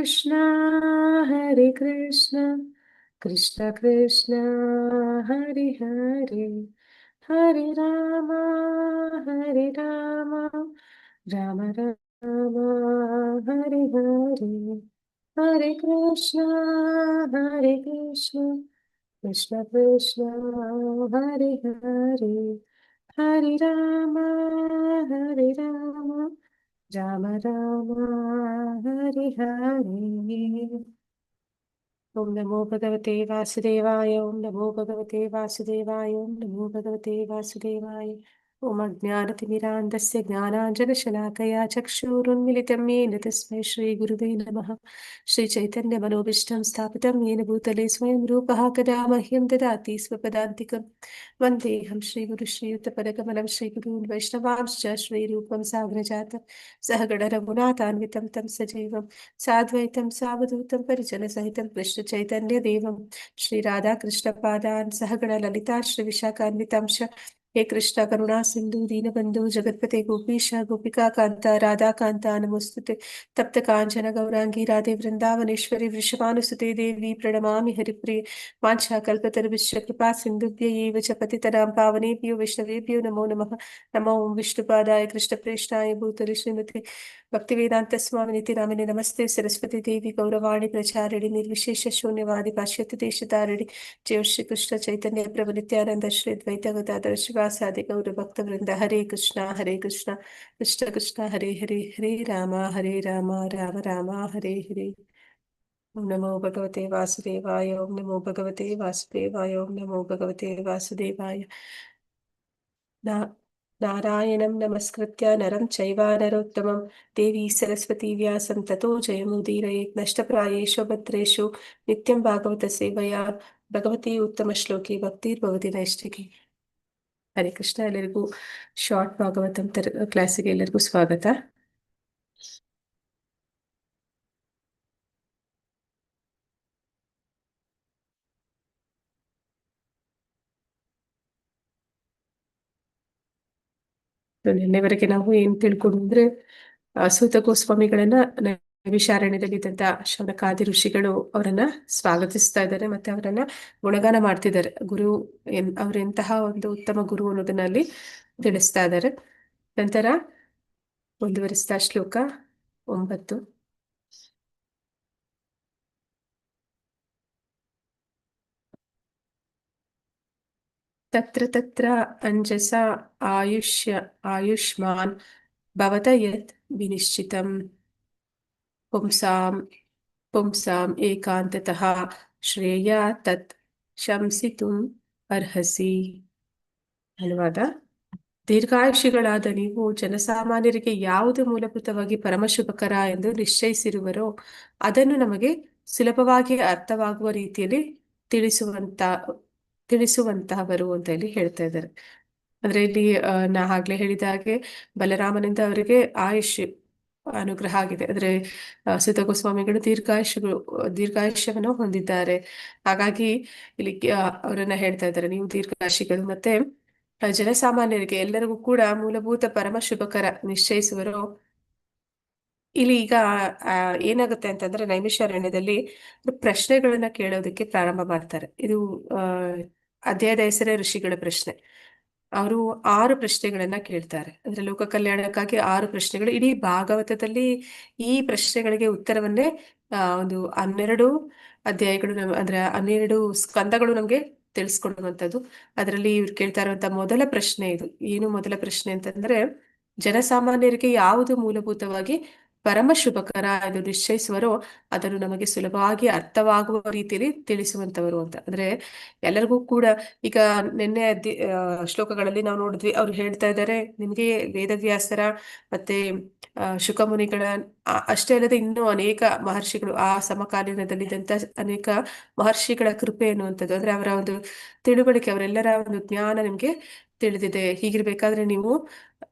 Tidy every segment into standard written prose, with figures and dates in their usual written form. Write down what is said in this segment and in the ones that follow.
Hare Krishna, Krishna Krishna, Hare Hare, Hare Rama, Hare Rama, Rama Rama, Hare Hare, Hare Krishna, Hare Krishna, Krishna Krishna, Hare Hare, Hare Rama, Hare Rama, Rama Rama, Hare Hare. ओम नमो भगवते वासुदेवाय ओम नमो भगवते वासुदेवाय ओम नमो भगवते वासुदेवाय ओम अज्ञानतिमिरान्धस्य ज्ञानाञ्जनशलाकया चक्षुरुन्मिलितं येन तस्मै श्रीगुरुवे नमः श्रीचैतन्यमनोभीष्टं स्थापितं येन भूतले स्वयं रूपः कदा मह्यं ददाति स्वपदान्तिकं वन्देऽहं श्रीगुरुश्रीयुतपदकमलं श्रीगुरून् वैष्णवांश्च श्रीरूपं साग्रजातं सहगणरघुनाथान्वितं तं सजीवं साद्वैतं सावधूतं परिजनसहितं कृष्णचैतन्यदेवं श्रीराधाकृष्णपादान् सहगणललिता श्रीविशाखान्वितांश हे कृष्ण करुणा सिंधु दीनबंधु जगतपते गोपीश गोपिका कांता राधा कांता नमोस्तुते तप्त कांचन गौरांगी राधे वृंदावनेश्वरी वृषभानुसुते देवी प्रणमामि हरिप्रिय वाञ्छाकल्पतरुभ्यश्च कृपा सिन्धुभ्यैव च पतितनां पावनेभ्यो वैष्णवेभ्यो नमो नमः नमो विष्णुपादाय कृष्णप्रेष्ठाय भूतले श्रीमते भक्तिवेदांत स्वामिनिति नामिने नमस्ते सरस्वती देवी गौरवाणी प्रचारिणि निर्विशेष शून्यवादि पाश्चात्य देशतारिणि जय श्री कृष्ण चैतन्य प्रभु नित्यानंद श्री द्वैत गदाधर शिवासादि गौर भक्त वृंद हरे कृष्ण कृष्ण कृष्ण हरे हरे हरे हरे राम राम राम हरे हरे ओम नमो भगवते वासुदेवाय ओम नमो भगवते वासुदेवाय ओम नमो भगवते वासुदेवाय ना नारायणं नमस्कृत्य नरं चैव नरोत्तमं देवी सरस्वती व्यासं ततो जयमुदीरयेत् नष्टप्रायेषु भद्रेषु नित्यं भागवत सेवया भगवती उत्तमश्लोके भक्तिर्भवति नैष्टिकी ಹರೇ ಕೃಷ್ಣ ಎಲ್ಲರಿಗೂ ಶಾರ್ಟ್ ಭಾಗವತಂ ಕ್ಲಾಸಿಗೆ ಎಲ್ಲರಿಗೂ ಸ್ವಾಗತ. ನಿನ್ನೆವರೆಗೆ ನಾವು ಏನ್ ತಿಳ್ಕೊಂಡ್ರೆ ಸೂತ ಗೋಸ್ವಾಮಿಗಳನ್ನ ನೈಮಿಷಾರಣ್ಯದಲ್ಲಿದ್ದಂತ ಶೌನಕಾದಿ ಋಷಿಗಳು ಅವರನ್ನ ಸ್ವಾಗತಿಸ್ತಾ ಇದ್ದಾರೆ ಮತ್ತೆ ಅವರನ್ನ ಗುಣಗಾನ ಮಾಡ್ತಿದ್ದಾರೆ. ಗುರು ಅವ್ರೆಂತಹ ಒಂದು ಉತ್ತಮ ಗುರು ಅನ್ನೋದನ್ನ ಅಲ್ಲಿ ತಿಳಿಸ್ತಾ ಇದ್ದಾರೆ. ನಂತರ ಮುಂದುವರಿಸ್ತಾ ಶ್ಲೋಕ 9. ತತ್ರ ತತ್ರ ಅಂಜಸ ಆಯುಷ್ಮಾನ್ ಭವತ ಯತ್ ವಿನಿಶ್ಚಿತಂ ಪುಂಸಾಂ ಪುಂಸಾಂ ಏಕಾಂತತಃ ಶ್ರೇಯ ತತ್ ಶಂಸಿತುಂ ಅರ್ಹಸಿ. ಅನುವಾದ: ದೀರ್ಘಾಯುಷಿಗಳಾದ ನೀವು ಜನಸಾಮಾನ್ಯರಿಗೆ ಯಾವುದು ಮೂಲಭೂತವಾಗಿ ಪರಮಶುಭಕರ ಎಂದು ನಿಶ್ಚಯಿಸಿರುವರೋ ಅದನ್ನು ನಮಗೆ ಸುಲಭವಾಗಿ ಅರ್ಥವಾಗುವ ರೀತಿಯಲ್ಲಿ ತಿಳಿಸುವಂತಹವರು ಅಂತ ಇಲ್ಲಿ ಹೇಳ್ತಾ ಇದ್ದಾರೆ. ಅಂದ್ರೆ ಇಲ್ಲಿ ನಾ ಆಗ್ಲೇ ಹೇಳಿದ ಹಾಗೆ ಬಲರಾಮನಿಂದ ಅವರಿಗೆ ಆಯುಷ್ ಅನುಗ್ರಹ ಆಗಿದೆ. ಅಂದ್ರೆ ಸುತ ಗೋಸ್ವಾಮಿಗಳು ದೀರ್ಘಾಯುಷ್ಯವನ್ನು ಹೊಂದಿದ್ದಾರೆ. ಹಾಗಾಗಿ ಇಲ್ಲಿ ಅವರನ್ನ ಹೇಳ್ತಾ ಇದ್ದಾರೆ, ನೀವು ದೀರ್ಘಾಯುಷಿಗಳು. ಮತ್ತೆ ಜನಸಾಮಾನ್ಯರಿಗೆ ಎಲ್ಲರಿಗೂ ಕೂಡ ಮೂಲಭೂತ ಪರಮ ಶುಭಕರ ನಿಶ್ಚಯಿಸುವರು. ಇಲ್ಲಿ ಈಗ ಏನಾಗುತ್ತೆ ಅಂತಂದ್ರೆ ನೈಮಿಷಾರಣ್ಯದಲ್ಲಿ ಪ್ರಶ್ನೆಗಳನ್ನ ಕೇಳೋದಕ್ಕೆ ಪ್ರಾರಂಭ ಮಾಡ್ತಾರೆ. ಇದು ಅಧ್ಯಾಯದ ಹೆಸರೇ ಋಷಿಗಳ ಪ್ರಶ್ನೆ. ಅವರು 6 ಪ್ರಶ್ನೆಗಳನ್ನ ಕೇಳ್ತಾರೆ. ಅಂದ್ರೆ ಲೋಕ ಕಲ್ಯಾಣಕ್ಕಾಗಿ 6 ಪ್ರಶ್ನೆಗಳು. ಇಡೀ ಭಾಗವತದಲ್ಲಿ ಈ ಪ್ರಶ್ನೆಗಳಿಗೆ ಉತ್ತರವನ್ನೇ ಒಂದು 12 ಅಧ್ಯಾಯಗಳು ಅಂದ್ರೆ 12 ಸ್ಕಂದಗಳು ನಮ್ಗೆ ತಿಳಿಸ್ಕೊಡುವಂಥದ್ದು. ಅದರಲ್ಲಿ ಇವ್ರು ಕೇಳ್ತಾ ಇರುವಂತ ಮೊದಲ ಪ್ರಶ್ನೆ ಇದು. ಏನು ಮೊದಲ ಪ್ರಶ್ನೆ ಅಂತಂದ್ರೆ, ಜನಸಾಮಾನ್ಯರಿಗೆ ಯಾವುದು ಮೂಲಭೂತವಾಗಿ ಪರಮ ಶುಭಕರ ಎಂದು ನಿಶ್ಚಯಿಸುವರೋ ಅದನ್ನು ನಮಗೆ ಸುಲಭವಾಗಿ ಅರ್ಥವಾಗುವ ರೀತಿಯಲ್ಲಿ ತಿಳಿಸುವಂತವರು ಅಂತ. ಅಂದ್ರೆ ಎಲ್ಲರಿಗೂ ಕೂಡ ಈಗ ನಿನ್ನೆ ಶ್ಲೋಕಗಳಲ್ಲಿ ನಾವು ನೋಡಿದ್ವಿ, ಅವ್ರು ಹೇಳ್ತಾ ಇದ್ದಾರೆ ನಿಮ್ಗೆ ವೇದವ್ಯಾಸರ ಮತ್ತೆ ಶುಕಮುನಿಗಳ ಅಷ್ಟೇ ಅಲ್ಲದೆ ಇನ್ನೂ ಅನೇಕ ಮಹರ್ಷಿಗಳು, ಆ ಸಮಕಾಲೀನದಲ್ಲಿದ್ದಂತ ಅನೇಕ ಮಹರ್ಷಿಗಳ ಕೃಪೆ ಎನ್ನುವಂಥದ್ದು, ಅಂದ್ರೆ ಅವರ ಒಂದು ತಿಳುವಳಿಕೆ, ಅವರೆಲ್ಲರ ಒಂದು ಜ್ಞಾನ ನಿಮ್ಗೆ ತಿಳಿದಿದೆ. ಹೀಗಿರ್ಬೇಕಾದ್ರೆ ನೀವು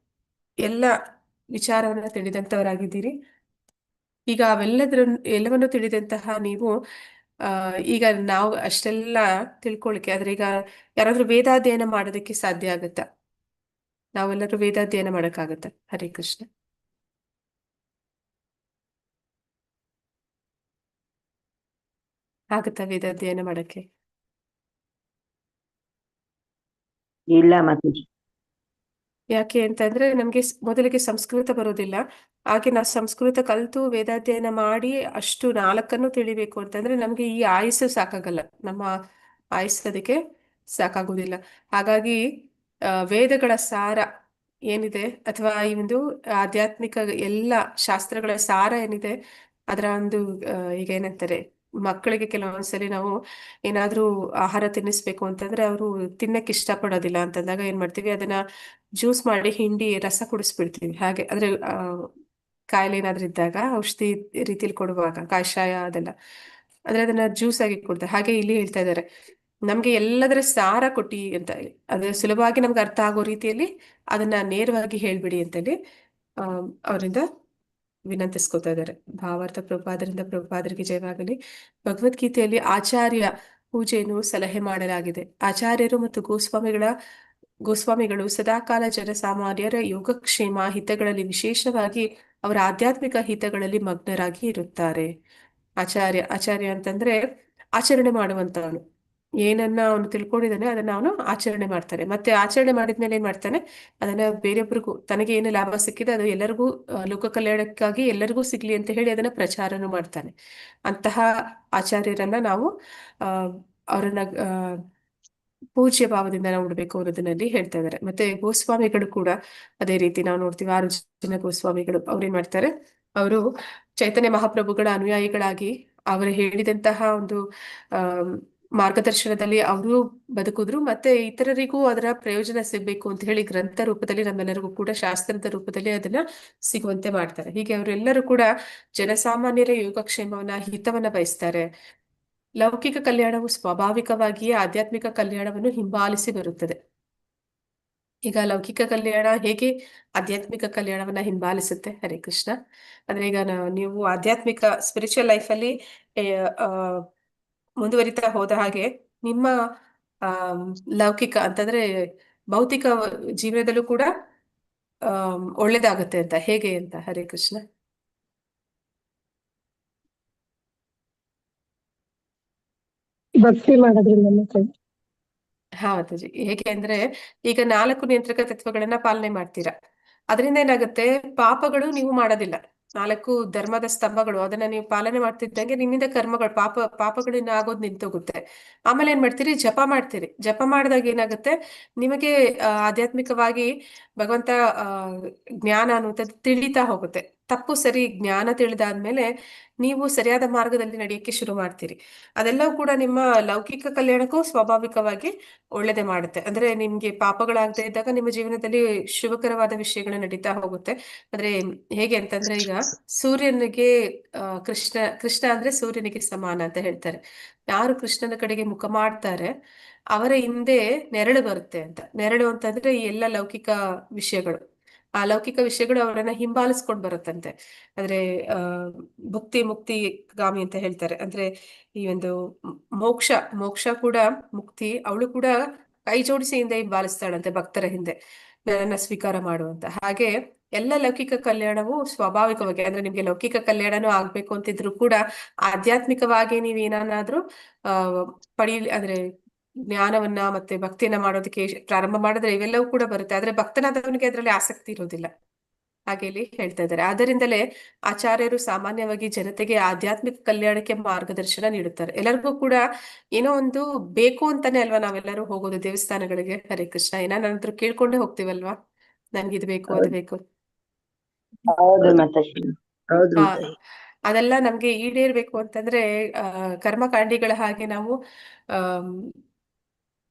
ಎಲ್ಲ ವಿಚಾರವನ್ನ ತಿಳಿದಂತವರಾಗಿದ್ದೀರಿ. ಈಗ ಎಲ್ಲವನ್ನು ತಿಳಿದಂತಹ ನೀವು ಈಗ ನಾವು ಅಷ್ಟೆಲ್ಲ ತಿಳ್ಕೊಳಿಕ್ಕೆ, ಆದ್ರೆ ಈಗ ಯಾರಾದ್ರೂ ವೇದಾಧ್ಯಯನ ಮಾಡೋದಕ್ಕೆ ಸಾಧ್ಯ ಆಗತ್ತಾ? ನಾವೆಲ್ಲರೂ ವೇದಾಧ್ಯಯನ ಮಾಡಕ್ಕಾಗತ್ತ? ಹರೇ ಕೃಷ್ಣ. ಆಗುತ್ತಾ ವೇದಾಧ್ಯಯನ ಮಾಡಕ್ಕೆ? ಇಲ್ಲ ಮಾತಾಜಿ. ಯಾಕೆ ಅಂತಂದ್ರೆ ನಮ್ಗೆ ಮೊದಲಿಗೆ ಸಂಸ್ಕೃತ ಬರೋದಿಲ್ಲ. ಹಾಗೆ ನಾವು ಸಂಸ್ಕೃತ ಕಲಿತು ವೇದಾಧ್ಯಯನ ಮಾಡಿ ಅಷ್ಟು ನಾಲ್ಕನ್ನು ತಿಳಿಬೇಕು ಅಂತಂದ್ರೆ ನಮ್ಗೆ ಈ ಆಯುಸ್ಸು ಸಾಕಾಗಲ್ಲ. ನಮ್ಮ ಆಯುಸ್ಸು ಅದಕ್ಕೆ ಸಾಕಾಗುವುದಿಲ್ಲ. ಹಾಗಾಗಿ ವೇದಗಳ ಸಾರ ಏನಿದೆ, ಅಥವಾ ಈ ಒಂದು ಆಧ್ಯಾತ್ಮಿಕ ಎಲ್ಲ ಶಾಸ್ತ್ರಗಳ ಸಾರ ಏನಿದೆ, ಅದರ ಒಂದು ಈಗ ಏನಂತಾರೆ, ಮಕ್ಕಳಿಗೆ ಕೆಲವೊಂದ್ಸಲಿ ನಾವು ಏನಾದ್ರೂ ಆಹಾರ ತಿನ್ನಿಸ್ಬೇಕು ಅಂತಂದ್ರೆ ಅವರು ತಿನ್ನಕ್ಕೆ ಇಷ್ಟಪಡೋದಿಲ್ಲ ಅಂತಂದಾಗ ಏನ್ ಮಾಡ್ತೀವಿ, ಅದನ್ನ ಜ್ಯೂಸ್ ಮಾಡಿ ಹಿಂಡಿ ರಸ ಕುಡಿಸ್ಬಿಡ್ತೀವಿ. ಹಾಗೆ ಅಂದ್ರೆ ಕಾಯಿಲೆ ಏನಾದ್ರೂ ಇದ್ದಾಗ ಔಷಧಿ ರೀತಿಯಲ್ಲಿ ಕೊಡುವಾಗ ಕಷಾಯ ಅದೆಲ್ಲ, ಅಂದ್ರೆ ಅದನ್ನ ಜ್ಯೂಸ್ ಆಗಿ ಕೊಡ್ತಾರೆ. ಹಾಗೆ ಇಲ್ಲಿ ಹೇಳ್ತಾ ಇದ್ದಾರೆ, ನಮ್ಗೆ ಎಲ್ಲದರ ಸಾರ ಕೊಟ್ಟಿ ಅಂತ ಹೇಳಿ, ಅದ್ರ ಸುಲಭವಾಗಿ ನಮ್ಗೆ ಅರ್ಥ ಆಗೋ ರೀತಿಯಲ್ಲಿ ಅದನ್ನ ನೇರವಾಗಿ ಹೇಳ್ಬಿಡಿ ಅಂತೇಳಿ ಅವರಿಂದ ವಿನಂತಿಸ್ಕೊತಾ ಇದ್ದಾರೆ. ಭಾವಾರ್ಥ ಪ್ರಭುಪಾದರಿಂದ ಪ್ರಭುಪಾದರಿಗೆ ಜಯವಾಗಲಿ. ಭಗವದ್ಗೀತೆಯಲ್ಲಿ ಆಚಾರ್ಯ ಪೂಜೆಯನ್ನು ಸಲಹೆ ಮಾಡಲಾಗಿದೆ. ಆಚಾರ್ಯರು ಮತ್ತು ಗೋಸ್ವಾಮಿಗಳು ಸದಾಕಾಲ ಜನಸಾಮಾನ್ಯರ ಯೋಗಕ್ಷೇಮ ಹಿತಗಳಲ್ಲಿ, ವಿಶೇಷವಾಗಿ ಅವರ ಆಧ್ಯಾತ್ಮಿಕ ಹಿತಗಳಲ್ಲಿ ಮಗ್ನರಾಗಿ ಇರುತ್ತಾರೆ. ಆಚಾರ್ಯ ಅಂತಂದ್ರೆ ಆಚರಣೆ ಮಾಡುವಂತವನು. ಏನನ್ನ ಅವನು ತಿಳ್ಕೊಂಡಿದ್ದಾನೆ ಅದನ್ನ ಅವನು ಆಚರಣೆ ಮಾಡ್ತಾನೆ. ಮತ್ತೆ ಆಚರಣೆ ಮಾಡಿದ್ಮೇಲೆ ಏನ್ ಮಾಡ್ತಾನೆ, ಅದನ್ನ ಬೇರೊಬ್ಬರಿಗೂ, ತನಗೆ ಏನು ಲಾಭ ಸಿಕ್ಕಿದೆ ಅದು ಎಲ್ಲರಿಗೂ, ಲೋಕ ಕಲ್ಯಾಣಕ್ಕಾಗಿ ಎಲ್ಲರಿಗೂ ಸಿಗ್ಲಿ ಅಂತ ಹೇಳಿ ಅದನ್ನ ಪ್ರಚಾರನೂ ಮಾಡ್ತಾನೆ. ಅಂತಹ ಆಚಾರ್ಯರನ್ನ ನಾವು ಅವರನ್ನ ಪೂಜ್ಯ ಭಾವದಿಂದ ನಾವು ನೋಡ್ಬೇಕು ಅನ್ನೋದನ್ನಲ್ಲಿ ಹೇಳ್ತಾ ಇದ್ದಾರೆ. ಮತ್ತೆ ಗೋಸ್ವಾಮಿಗಳು ಕೂಡ ಅದೇ ರೀತಿ ನಾವು ನೋಡ್ತೀವಿ. 6 ಜನ ಗೋಸ್ವಾಮಿಗಳು ಅವ್ರೇನ್ ಮಾಡ್ತಾರೆ, ಅವರು ಚೈತನ್ಯ ಮಹಾಪ್ರಭುಗಳ ಅನುಯಾಯಿಗಳಾಗಿ ಅವರು ಹೇಳಿದಂತಹ ಒಂದು ಆ ಮಾರ್ಗದರ್ಶನದಲ್ಲಿ ಅವರು ಬದುಕಿದ್ರು. ಮತ್ತೆ ಇತರರಿಗೂ ಅದರ ಪ್ರಯೋಜನ ಸಿಗ್ಬೇಕು ಅಂತ ಹೇಳಿ ಗ್ರಂಥ ರೂಪದಲ್ಲಿ ನಮ್ಮೆಲ್ಲರಿಗೂ ಕೂಡ ಶಾಸ್ತ್ರದ ರೂಪದಲ್ಲಿ ಅದನ್ನ ಸಿಗುವಂತೆ ಮಾಡ್ತಾರೆ. ಹೀಗೆ ಅವರೆಲ್ಲರೂ ಕೂಡ ಜನಸಾಮಾನ್ಯರ ಯೋಗಕ್ಷೇಮವನ್ನ, ಹಿತವನ್ನ ಬಯಸ್ತಾರೆ. ಲೌಕಿಕ ಕಲ್ಯಾಣವು ಸ್ವಾಭಾವಿಕವಾಗಿಯೇ ಆಧ್ಯಾತ್ಮಿಕ ಕಲ್ಯಾಣವನ್ನು ಹಿಂಬಾಲಿಸಿ ಬರುತ್ತದೆ. ಈಗ ಲೌಕಿಕ ಕಲ್ಯಾಣ ಹೇಗೆ ಆಧ್ಯಾತ್ಮಿಕ ಕಲ್ಯಾಣವನ್ನ ಹಿಂಬಾಲಿಸುತ್ತೆ? ಹರೇ ಕೃಷ್ಣ. ಅಂದ್ರೆ ಈಗ ನೀವು ಆಧ್ಯಾತ್ಮಿಕ ಸ್ಪಿರಿಚುವಲ್ ಲೈಫ್ ಅಲ್ಲಿ ಮುಂದುವರಿತಾ ಹೋದ ಹಾಗೆ ನಿಮ್ಮ ಆ ಲೌಕಿಕ ಅಂತಂದ್ರೆ ಭೌತಿಕ ಜೀವನದಲ್ಲೂ ಕೂಡ ಒಳ್ಳೇದಾಗುತ್ತೆ ಅಂತ, ಹೇಗೆ ಅಂತ? ಹರೇ ಕೃಷ್ಣ. ಭಕ್ತಿ ಮಾಡೋದ್ರಿಂದ ಮಾತ್ರ. ಹಾ ಮಾತಾಜಿ, ಹೇಗೆ ಅಂದ್ರೆ ಈಗ 4 ನಿಯಂತ್ರಕ ತತ್ವಗಳನ್ನ ಪಾಲನೆ ಮಾಡ್ತೀರಾ, ಅದರಿಂದ ಏನಾಗುತ್ತೆ, ಪಾಪಗಳು ನೀವು ಮಾಡೋದಿಲ್ಲ. 4 ಧರ್ಮದ ಸ್ತಂಭಗಳು ಅದನ್ನ ನೀವು ಪಾಲನೆ ಮಾಡ್ತಿದ್ದಂಗೆ ನಿಮ್ಮಿಂದ ಕರ್ಮಗಳು, ಪಾಪಗಳು ಇನ್ನು ಆಗೋದು ನಿಂತೋಗುತ್ತೆ. ಆಮೇಲೆ ಏನ್ ಮಾಡ್ತೀರಿ, ಜಪ ಮಾಡ್ತೀರಿ. ಜಪ ಮಾಡಿದಾಗ ಏನಾಗುತ್ತೆ, ನಿಮಗೆ ಆಧ್ಯಾತ್ಮಿಕವಾಗಿ ಭಗವಂತ ಜ್ಞಾನ ಅನ್ನುವಂಥದ್ದು ತಿಳಿತಾ ಹೋಗುತ್ತೆ. ತಪ್ಪು ಸರಿ ಜ್ಞಾನ ತಿಳಿದಾದ್ಮೇಲೆ ನೀವು ಸರಿಯಾದ ಮಾರ್ಗದಲ್ಲಿ ನಡೆಯಕ್ಕೆ ಶುರು ಮಾಡ್ತೀರಿ. ಅದೆಲ್ಲವೂ ಕೂಡ ನಿಮ್ಮ ಲೌಕಿಕ ಕಲ್ಯಾಣಕ್ಕೂ ಸ್ವಾಭಾವಿಕವಾಗಿ ಒಳ್ಳೇದೇ ಮಾಡುತ್ತೆ. ಅಂದ್ರೆ ನಿಮ್ಗೆ ಪಾಪಗಳಾಗದೇ ಇದ್ದಾಗ ನಿಮ್ಮ ಜೀವನದಲ್ಲಿ ಶುಭಕರವಾದ ವಿಷಯಗಳು ನಡೀತಾ ಹೋಗುತ್ತೆ. ಅಂದ್ರೆ ಹೇಗೆ ಅಂತಂದ್ರೆ, ಈಗ ಸೂರ್ಯನಿಗೆ ಕೃಷ್ಣ ಅಂದ್ರೆ ಸೂರ್ಯನಿಗೆ ಸಮಾನ ಅಂತ ಹೇಳ್ತಾರೆ. ಯಾರು ಕೃಷ್ಣನ ಕಡೆಗೆ ಮುಖ ಮಾಡ್ತಾರೆ ಅವರ ಹಿಂದೆ ನೆರಳು ಬರುತ್ತೆ ಅಂತ. ನೆರಳು ಅಂತಂದ್ರೆ ಈ ಎಲ್ಲ ಲೌಕಿಕ ವಿಷಯಗಳು, ಆ ಲೌಕಿಕ ವಿಷಯಗಳು ಅವರನ್ನ ಹಿಂಬಾಲಿಸ್ಕೊಂಡ್ ಬರುತ್ತಂತೆ. ಅಂದ್ರೆ ಆ ಮುಕ್ತಿ ಗಾಮಿ ಅಂತ ಹೇಳ್ತಾರೆ. ಅಂದ್ರೆ ಈ ಒಂದು ಮೋಕ್ಷ ಮೋಕ್ಷ ಕೂಡ, ಮುಕ್ತಿ ಅವಳು ಕೂಡ ಕೈ ಜೋಡಿಸಿ ಹಿಂದೆ ಹಿಂಬಾಲಿಸ್ತಾಳಂತೆ ಭಕ್ತರ ಹಿಂದೆ, ನನ್ನ ಸ್ವೀಕಾರ ಮಾಡುವಂತ. ಹಾಗೆ ಎಲ್ಲ ಲೌಕಿಕ ಕಲ್ಯಾಣವು ಸ್ವಾಭಾವಿಕವಾಗಿ, ಅಂದ್ರೆ ನಿಮ್ಗೆ ಲೌಕಿಕ ಕಲ್ಯಾಣನೂ ಆಗ್ಬೇಕು ಅಂತಿದ್ರು ಕೂಡ ಆಧ್ಯಾತ್ಮಿಕವಾಗಿ ನೀವ್ ಏನಾದ್ರೂ ಆ ಅಂದ್ರೆ ಜ್ಞಾನವನ್ನ ಮತ್ತೆ ಭಕ್ತಿಯನ್ನ ಮಾಡೋದಕ್ಕೆ ಪ್ರಾರಂಭ ಮಾಡಿದ್ರೆ ಇವೆಲ್ಲವೂ ಕೂಡ ಬರುತ್ತೆ. ಆದ್ರೆ ಭಕ್ತನಾದವನಿಗೆ ಅದರಲ್ಲಿ ಆಸಕ್ತಿ ಇರೋದಿಲ್ಲ. ಹಾಗೆ ಇಲ್ಲಿ ಹೇಳ್ತಾ ಇದ್ದಾರೆ. ಆದ್ದರಿಂದಲೇ ಆಚಾರ್ಯರು ಸಾಮಾನ್ಯವಾಗಿ ಜನತೆಗೆ ಆಧ್ಯಾತ್ಮಿಕ ಕಲ್ಯಾಣಕ್ಕೆ ಮಾರ್ಗದರ್ಶನ ನೀಡುತ್ತಾರೆ. ಎಲ್ಲರಿಗೂ ಕೂಡ ಏನೋ ಒಂದು ಬೇಕು ಅಂತಾನೆ ಅಲ್ವಾ ನಾವೆಲ್ಲರೂ ಹೋಗೋದು ದೇವಸ್ಥಾನಗಳಿಗೆ. ಹರೇ ಕೃಷ್ಣ, ಏನಾದ್ರು ಕೇಳ್ಕೊಂಡೇ ಹೋಗ್ತೀವಲ್ವಾ, ನನ್ಗೆ ಇದು ಬೇಕು ಅದು ಬೇಕು. ಹೌದು ಮಾತಾಜಿ, ಹೌದು ಹಾ, ಮಾತಾಜಿ. ಅದೆಲ್ಲ ನಮ್ಗೆ ಈಡೇರ್ಬೇಕು ಅಂತಂದ್ರೆ ಕರ್ಮಕಾಂಡಿಗಳ ಹಾಗೆ ನಾವು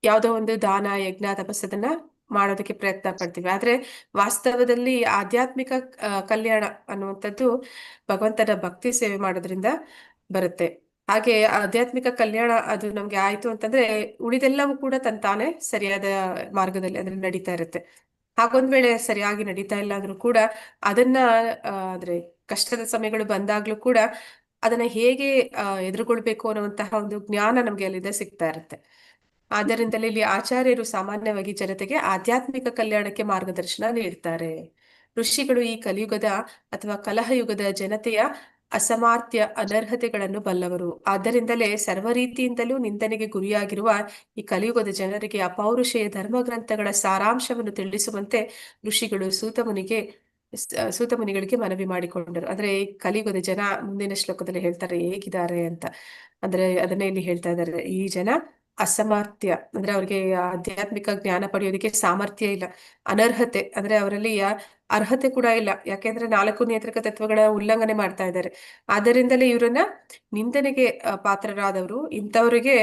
ಯಾವುದೋ ಒಂದು ದಾನ ಯಜ್ಞ ತಪಸ್ಸದನ್ನ ಮಾಡೋದಕ್ಕೆ ಪ್ರಯತ್ನ ಪಡ್ತೀವಿ. ಆದ್ರೆ ವಾಸ್ತವದಲ್ಲಿ ಆಧ್ಯಾತ್ಮಿಕ ಕಲ್ಯಾಣ ಅನ್ನುವಂಥದ್ದು ಭಗವಂತನ ಭಕ್ತಿ ಸೇವೆ ಮಾಡೋದ್ರಿಂದ ಬರುತ್ತೆ. ಹಾಗೆ ಆಧ್ಯಾತ್ಮಿಕ ಕಲ್ಯಾಣ ಅದು ನಮ್ಗೆ ಆಯ್ತು ಅಂತಂದ್ರೆ ಉಳಿದೆಲ್ಲವೂ ಕೂಡ ತಾನೇ ಸರಿಯಾದ ಮಾರ್ಗದಲ್ಲಿ ಅಂದ್ರೆ ನಡೀತಾ ಇರುತ್ತೆ. ಹಾಗೊಂದ್ ವೇಳೆ ಸರಿಯಾಗಿ ನಡೀತಾ ಇಲ್ಲ ಅಂದ್ರೂ ಕೂಡ ಅದನ್ನ ಅಂದ್ರೆ ಕಷ್ಟದ ಸಮಯಗಳು ಬಂದಾಗ್ಲೂ ಕೂಡ ಅದನ್ನ ಹೇಗೆ ಎದುರುಗೊಳ್ಬೇಕು ಅನ್ನುವಂತಹ ಒಂದು ಜ್ಞಾನ ನಮ್ಗೆ ಅಲ್ಲಿಂದ ಸಿಗ್ತಾ ಇರುತ್ತೆ. ಆದ್ದರಿಂದಲೇ ಇಲ್ಲಿ ಆಚಾರ್ಯರು ಸಾಮಾನ್ಯವಾಗಿ ಜನತೆಗೆ ಆಧ್ಯಾತ್ಮಿಕ ಕಲ್ಯಾಣಕ್ಕೆ ಮಾರ್ಗದರ್ಶನ ನೀಡ್ತಾರೆ. ಋಷಿಗಳು ಈ ಕಲಿಯುಗದ ಅಥವಾ ಕಲಹಯುಗದ ಜನತೆಯ ಅಸಮಾರ್ಥ್ಯ ಅನರ್ಹತೆಗಳನ್ನು ಬಲ್ಲವರು. ಆದ್ದರಿಂದಲೇ ಸರ್ವ ರೀತಿಯಿಂದಲೂ ನಿಂದನೆಗೆ ಗುರಿಯಾಗಿರುವ ಈ ಕಲಿಯುಗದ ಜನರಿಗೆ ಅಪೌರುಷೇಯ ಧರ್ಮಗ್ರಂಥಗಳ ಸಾರಾಂಶವನ್ನು ತಿಳಿಸುವಂತೆ ಋಷಿಗಳು ಸೂತ ಮುನಿಗಳಿಗೆ ಮನವಿ ಮಾಡಿಕೊಂಡರು. ಅಂದ್ರೆ ಈ ಕಲಿಯುಗದ ಜನ ಮುಂದಿನ ಶ್ಲೋಕದಲ್ಲಿ ಹೇಳ್ತಾರೆ ಹೇಗಿದ್ದಾರೆ ಅಂತ. ಅಂದ್ರೆ ಅದನ್ನೇ ಇಲ್ಲಿ ಹೇಳ್ತಾ ಇದ್ದಾರೆ. ಈ ಜನ ಅಸಮರ್ಥ್ಯ ಅಂದ್ರೆ ಅವ್ರಿಗೆ ಆಧ್ಯಾತ್ಮಿಕ ಜ್ಞಾನ ಪಡೆಯೋದಕ್ಕೆ ಸಾಮರ್ಥ್ಯ ಇಲ್ಲ. ಅನರ್ಹತೆ ಅಂದ್ರೆ ಅವರಲ್ಲಿ ಅರ್ಹತೆ ಕೂಡ ಇಲ್ಲ. ಯಾಕೆಂದ್ರೆ 4 ನಿಯಂತ್ರಕ ತತ್ವಗಳ ಉಲ್ಲಂಘನೆ ಮಾಡ್ತಾ ಇದ್ದಾರೆ. ಆದ್ದರಿಂದಲೇ ಇವರನ್ನ ನಿಂದನೆಗೆ ಪಾತ್ರರಾದವರು. ಇಂಥವರಿಗೆ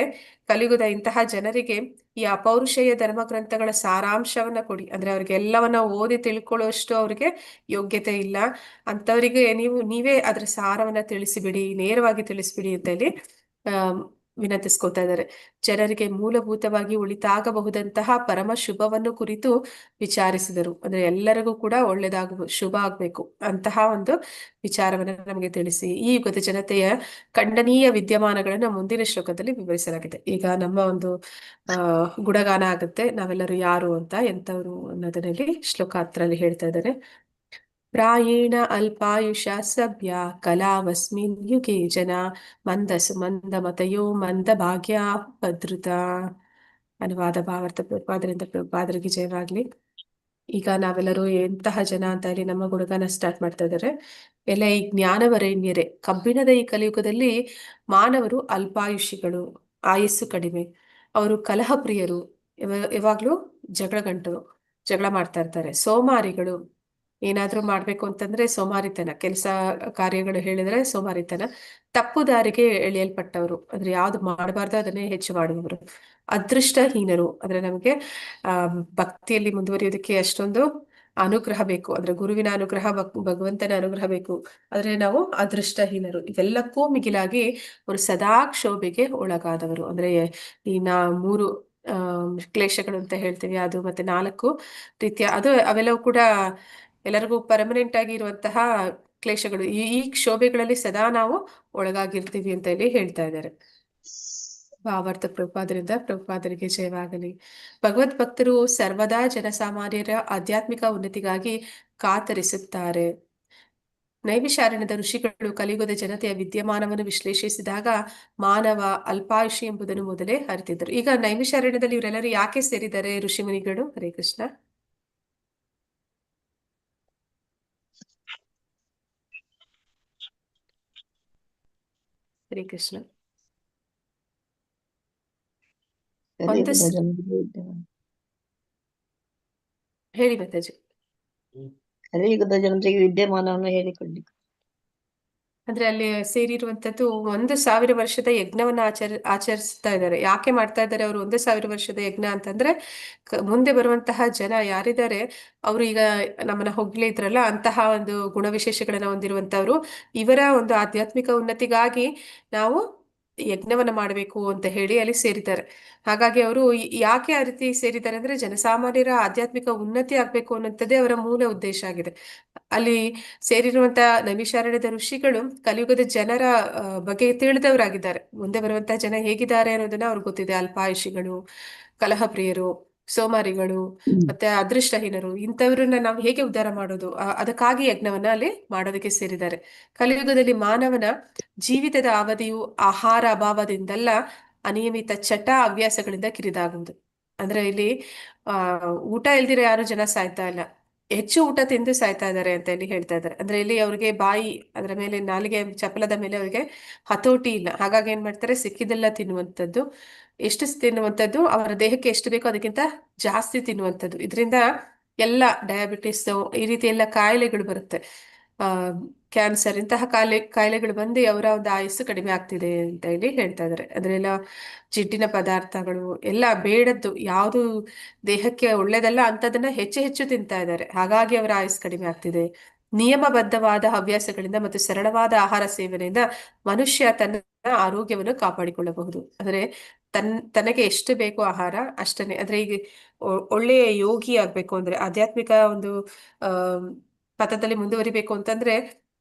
ಕಲಿಯುಗದ ಇಂತಹ ಜನರಿಗೆ ಈ ಅಪೌರುಷೇಯ ಧರ್ಮ ಗ್ರಂಥಗಳ ಸಾರಾಂಶವನ್ನ ಕೊಡಿ. ಅಂದ್ರೆ ಅವ್ರಿಗೆ ಎಲ್ಲವನ್ನ ಓದಿ ತಿಳ್ಕೊಳ್ಳುವಷ್ಟು ಅವ್ರಿಗೆ ಯೋಗ್ಯತೆ ಇಲ್ಲ. ಅಂತವರಿಗೆ ನೀವೇ ಅದ್ರ ಸಾರವನ್ನ ತಿಳಿಸಿಬಿಡಿ, ನೇರವಾಗಿ ತಿಳಿಸ್ಬಿಡಿ ಅಂತ ಹೇಳಿ ವಿನಂತಿಸ್ಕೊತಾ ಇದ್ದಾರೆ. ಜನರಿಗೆ ಮೂಲಭೂತವಾಗಿ ಒಳಿತಾಗಬಹುದಂತಹ ಪರಮ ಶುಭವನ್ನು ಕುರಿತು ವಿಚಾರಿಸಿದರು. ಅಂದ್ರೆ ಎಲ್ಲರಿಗೂ ಕೂಡ ಶುಭ ಆಗ್ಬೇಕು ಅಂತಹ ಒಂದು ವಿಚಾರವನ್ನ ನಮಗೆ ತಿಳಿಸಿ. ಈ ಯುಗದ ಜನತೆಯ ಖಂಡನೀಯ ವಿದ್ಯಮಾನಗಳನ್ನು ಮುಂದಿನ ಶ್ಲೋಕದಲ್ಲಿ ವಿವರಿಸಲಾಗಿದೆ. ಈಗ ನಮ್ಮ ಒಂದು ಗುಣಗಾನ ಆಗುತ್ತೆ, ನಾವೆಲ್ಲರೂ ಯಾರು ಅಂತ, ಎಂತವ್ರು ಅನ್ನೋದನ್ನಲ್ಲಿ ಶ್ಲೋಕ 10ರಲ್ಲಿ ಹೇಳ್ತಾ ಇದ್ದಾರೆ. ಪ್ರಾಯೇಣ ಅಲ್ಪಾಯುಷ ಸಭ್ಯ ಕಲಾವಸ್ಮಿನ್ ಯುಗೆ ಜನ ಮಂದಸು ಮಂದಮತಯೋ ಮಂದ ಭಾಗ್ಯ ಭದ್ರುತ. ಅನುವಾದ ಭಾವಾರ್ಥ ಪ್ರಭುಪಾದರಿಗೆ ಜಯವಾಗ್ಲಿ. ಈಗ ನಾವೆಲ್ಲರೂ ಎಂತಹ ಜನ ಅಂತ ಹೇಳಿ ನಮ್ಮ ಗುಣಗಾನ ಸ್ಟಾರ್ಟ್ ಮಾಡ್ತಾ ಇದ್ದಾರೆ. ಎಲ್ಲ ಈ ಜ್ಞಾನವರೇಣ್ಯರೇ, ಕಬ್ಬಿಣದ ಈ ಕಲಿಯುಗದಲ್ಲಿ ಮಾನವರು ಅಲ್ಪಾಯುಷಿಗಳು, ಆಯಸ್ಸು ಕಡಿಮೆ, ಅವರು ಕಲಹ ಪ್ರಿಯರು, ಯಾವಾಗ್ಲೂ ಜಗಳ ಮಾಡ್ತಾ ಇರ್ತಾರೆ. ಸೋಮಾರಿಗಳು, ಏನಾದ್ರೂ ಮಾಡ್ಬೇಕು ಅಂತಂದ್ರೆ ಸೋಮಾರಿತನ, ಕೆಲಸ ಕಾರ್ಯಗಳು ಹೇಳಿದ್ರೆ ಸೋಮಾರಿತನ. ತಪ್ಪು ದಾರಿಗೆ ಎಳೆಯಲ್ಪಟ್ಟವರು, ಅಂದ್ರೆ ಯಾವ್ದು ಮಾಡಬಾರ್ದು ಅದನ್ನೇ ಹೆಚ್ಚು ಮಾಡುವವರು. ಅದೃಷ್ಟಹೀನರು, ಅಂದ್ರೆ ನಮಗೆ ಭಕ್ತಿಯಲ್ಲಿ ಮುಂದುವರಿಯೋದಕ್ಕೆ ಅಷ್ಟೊಂದು ಅನುಗ್ರಹ ಬೇಕು, ಅಂದ್ರೆ ಗುರುವಿನ ಅನುಗ್ರಹ, ಭಗವಂತನ ಅನುಗ್ರಹ ಬೇಕು, ಆದ್ರೆ ನಾವು ಅದೃಷ್ಟಹೀನರು. ಇವೆಲ್ಲಕ್ಕೂ ಮಿಗಿಲಾಗಿ ಅವರು ಸದಾ ಕ್ಷೋಭೆಗೆ ಒಳಗಾದವರು. ಅಂದ್ರೆ ಈ 3 ಕ್ಲೇಶಗಳು ಅಂತ ಹೇಳ್ತೀವಿ, ಅದು ಮತ್ತೆ 4 ರೀತಿಯ ಅವೆಲ್ಲವೂ ಕೂಡ ಎಲ್ಲರಿಗೂ ಪರ್ಮನೆಂಟ್ ಆಗಿ ಇರುವಂತಹ ಕ್ಲೇಶಗಳು. ಈ ಕ್ಷೋಭೆಗಳಲ್ಲಿ ಸದಾ ನಾವು ಒಳಗಾಗಿರ್ತೀವಿ ಅಂತ ಹೇಳಿ ಹೇಳ್ತಾ ಇದ್ದಾರೆ. ಭಾವಾರ್ಥ ಪ್ರಭುಪಾದರಿಗೆ ಜಯವಾಗಲಿ. ಭಗವದ್ ಭಕ್ತರು ಸರ್ವದಾ ಜನಸಾಮಾನ್ಯರ ಆಧ್ಯಾತ್ಮಿಕ ಉನ್ನತಿಗಾಗಿ ಕಾತರಿಸುತ್ತಾರೆ. ನೈಮಿಷಾರಣ್ಯದ ಋಷಿಗಳು ಕಲಿಯುಗದ ಜನತೆಯ ವಿದ್ಯಮಾನವನ್ನು ವಿಶ್ಲೇಷಿಸಿದಾಗ ಮಾನವ ಅಲ್ಪಾಯುಷಿ ಎಂಬುದನ್ನು ಮೊದಲೇ ಅರಿತಿದ್ದರು. ಈಗ ನೈಮಿಷಾರಣ್ಯದಲ್ಲಿ ಇವರೆಲ್ಲರೂ ಯಾಕೆ ಸೇರಿದ್ದಾರೆ ಋಷಿ ಮುನಿಗಳು? ಹರೇ ಕೃಷ್ಣ. ಹರೇ ಕೃಷ್ಣ. ಹೇಳಿ ಮಾತಾಜಿ. ಕಲಿಯುಗದ ಜನತೆಗೆ ವಿದ್ಯಮಾನವನ್ನು ಹೇಳಿಕೊಡ್ಲಿಕ್ಕೆ. ಅಂದ್ರೆ ಅಲ್ಲಿ ಸೇರಿರುವಂತದ್ದು 1,000 ವರ್ಷದ ಯಜ್ಞವನ್ನ ಆಚರಿಸ್ತಾ ಇದ್ದಾರೆ. ಯಾಕೆ ಮಾಡ್ತಾ ಇದ್ದಾರೆ ಅವರು 1,000 ವರ್ಷದ ಯಜ್ಞ ಅಂತಂದ್ರೆ, ಮುಂದೆ ಬರುವಂತಹ ಜನ ಯಾರಿದ್ದಾರೆ ಅವರು ಈಗ ನಮ್ಮನ್ನ ಹೊಗಳಿದ್ರಲ್ಲ, ಅಂತಹ ಒಂದು ಗುಣವಿಶೇಷಗಳನ್ನ ಹೊಂದಿರುವಂತವ್ರು. ಇವರ ಒಂದು ಆಧ್ಯಾತ್ಮಿಕ ಉನ್ನತಿಗಾಗಿ ನಾವು ಯಜ್ಞವನ್ನ ಮಾಡಬೇಕು ಅಂತ ಹೇಳಿ ಅಲ್ಲಿ ಸೇರಿದ್ದಾರೆ. ಹಾಗಾಗಿ ಅವರು ಯಾಕೆ ಆ ರೀತಿ ಸೇರಿದ್ದಾರೆ ಅಂದ್ರೆ, ಜನಸಾಮಾನ್ಯರ ಆಧ್ಯಾತ್ಮಿಕ ಉನ್ನತಿ ಆಗ್ಬೇಕು ಅನ್ನೋಂಥದ್ದೇ ಅವರ ಮೂಲ ಉದ್ದೇಶ ಆಗಿದೆ. ಅಲ್ಲಿ ಸೇರಿರುವಂತಹ ನೈಮಿಷಾರಣ್ಯದ ಋಷಿಗಳು ಕಲಿಯುಗದ ಜನರ ಬಗ್ಗೆ ತಿಳಿದವರಾಗಿದ್ದಾರೆ. ಮುಂದೆ ಬರುವಂತಹ ಜನ ಹೇಗಿದ್ದಾರೆ ಅನ್ನೋದನ್ನ ಅವ್ರಿಗೆ ಗೊತ್ತಿದೆ. ಅಲ್ಪಾಯುಷಿಗಳು, ಕಲಹ ಪ್ರಿಯರು, ಸೋಮಾರಿಗಳು, ಮತ್ತೆ ಅದೃಷ್ಟಹೀನರು, ಇಂಥವ್ರನ್ನ ನಾವು ಹೇಗೆ ಉದ್ಧಾರ ಮಾಡೋದು, ಅದಕ್ಕಾಗಿ ಯಜ್ಞವನ್ನ ಅಲ್ಲಿ ಮಾಡೋದಕ್ಕೆ ಸೇರಿದ್ದಾರೆ. ಕಲಿಯುಗದಲ್ಲಿ ಮಾನವನ ಜೀವಿತದ ಅವಧಿಯು ಆಹಾರ ಅಭಾವದಿಂದಲ್ಲ, ಅನಿಯಮಿತ ಚಟ ಹವ್ಯಾಸಗಳಿಂದ ಕಿರಿದಾಗುವುದು. ಅಂದ್ರೆ ಇಲ್ಲಿ ಊಟ ಇಲ್ದಿರ ಯಾರು ಜನ ಸಾಯ್ತಾ ಇಲ್ಲ, ಹೆಚ್ಚು ಊಟ ತಿಂದು ಸಾಯ್ತಾ ಇದ್ದಾರೆ ಅಂತ ಹೇಳಿ ಹೇಳ್ತಾ ಇದ್ದಾರೆ. ಅಂದ್ರೆ ಇಲ್ಲಿ ಅವ್ರಿಗೆ ಬಾಯಿ, ಅದರ ಮೇಲೆ ನಾಲಿಗೆ ಚಪಲದ ಮೇಲೆ ಅವ್ರಿಗೆ ಹತೋಟಿ ಇಲ್ಲ. ಹಾಗಾಗಿ ಏನ್ ಮಾಡ್ತಾರೆ, ಸಿಕ್ಕಿದೆಲ್ಲ ತಿನ್ನುವಂಥದ್ದು, ಎಷ್ಟು ತಿನ್ನುವಂಥದ್ದು, ಅವರ ದೇಹಕ್ಕೆ ಎಷ್ಟು ಬೇಕೋ ಅದಕ್ಕಿಂತ ಜಾಸ್ತಿ ತಿನ್ನುವಂಥದ್ದು. ಇದರಿಂದ ಎಲ್ಲ ಡಯಾಬಿಟಿಸ್, ಈ ರೀತಿ ಎಲ್ಲ ಕಾಯಿಲೆಗಳು ಬರುತ್ತೆ. ಕ್ಯಾನ್ಸರ್, ಇಂತಹ ಕಾಯಿಲೆಗಳು ಬಂದು ಅವರ ಒಂದು ಆಯಸ್ಸು ಕಡಿಮೆ ಆಗ್ತಿದೆ ಅಂತ ಹೇಳಿ ಹೇಳ್ತಾ ಇದ್ದಾರೆ. ಅದರೆಲ್ಲ ಜಿಡ್ಡಿನ ಪದಾರ್ಥಗಳು ಎಲ್ಲ ಬೇಡದ್ದು, ಯಾವುದು ದೇಹಕ್ಕೆ ಒಳ್ಳೇದಲ್ಲ ಅಂತದನ್ನ ಹೆಚ್ಚು ಹೆಚ್ಚು ತಿಂತಾ ಇದ್ದಾರೆ. ಹಾಗಾಗಿ ಅವರ ಆಯಸ್ಸು ಕಡಿಮೆ ಆಗ್ತಿದೆ. ನಿಯಮಬದ್ಧವಾದ ಹವ್ಯಾಸಗಳಿಂದ ಮತ್ತು ಸರಳವಾದ ಆಹಾರ ಸೇವನೆಯಿಂದ ಮನುಷ್ಯ ತನ್ನ ಆರೋಗ್ಯವನ್ನು ಕಾಪಾಡಿಕೊಳ್ಳಬಹುದು. ಅಂದ್ರೆ ತನಗೆ ಎಷ್ಟು ಬೇಕೋ ಆಹಾರ ಅಷ್ಟನೇ. ಅಂದ್ರೆ ಈಗ ಒಳ್ಳೆಯ ಯೋಗಿ ಆಗ್ಬೇಕು ಅಂದ್ರೆ, ಆಧ್ಯಾತ್ಮಿಕ ಒಂದು ಪಥದಲ್ಲಿ ಮುಂದುವರಿಬೇಕು ಅಂತಂದ್ರೆ,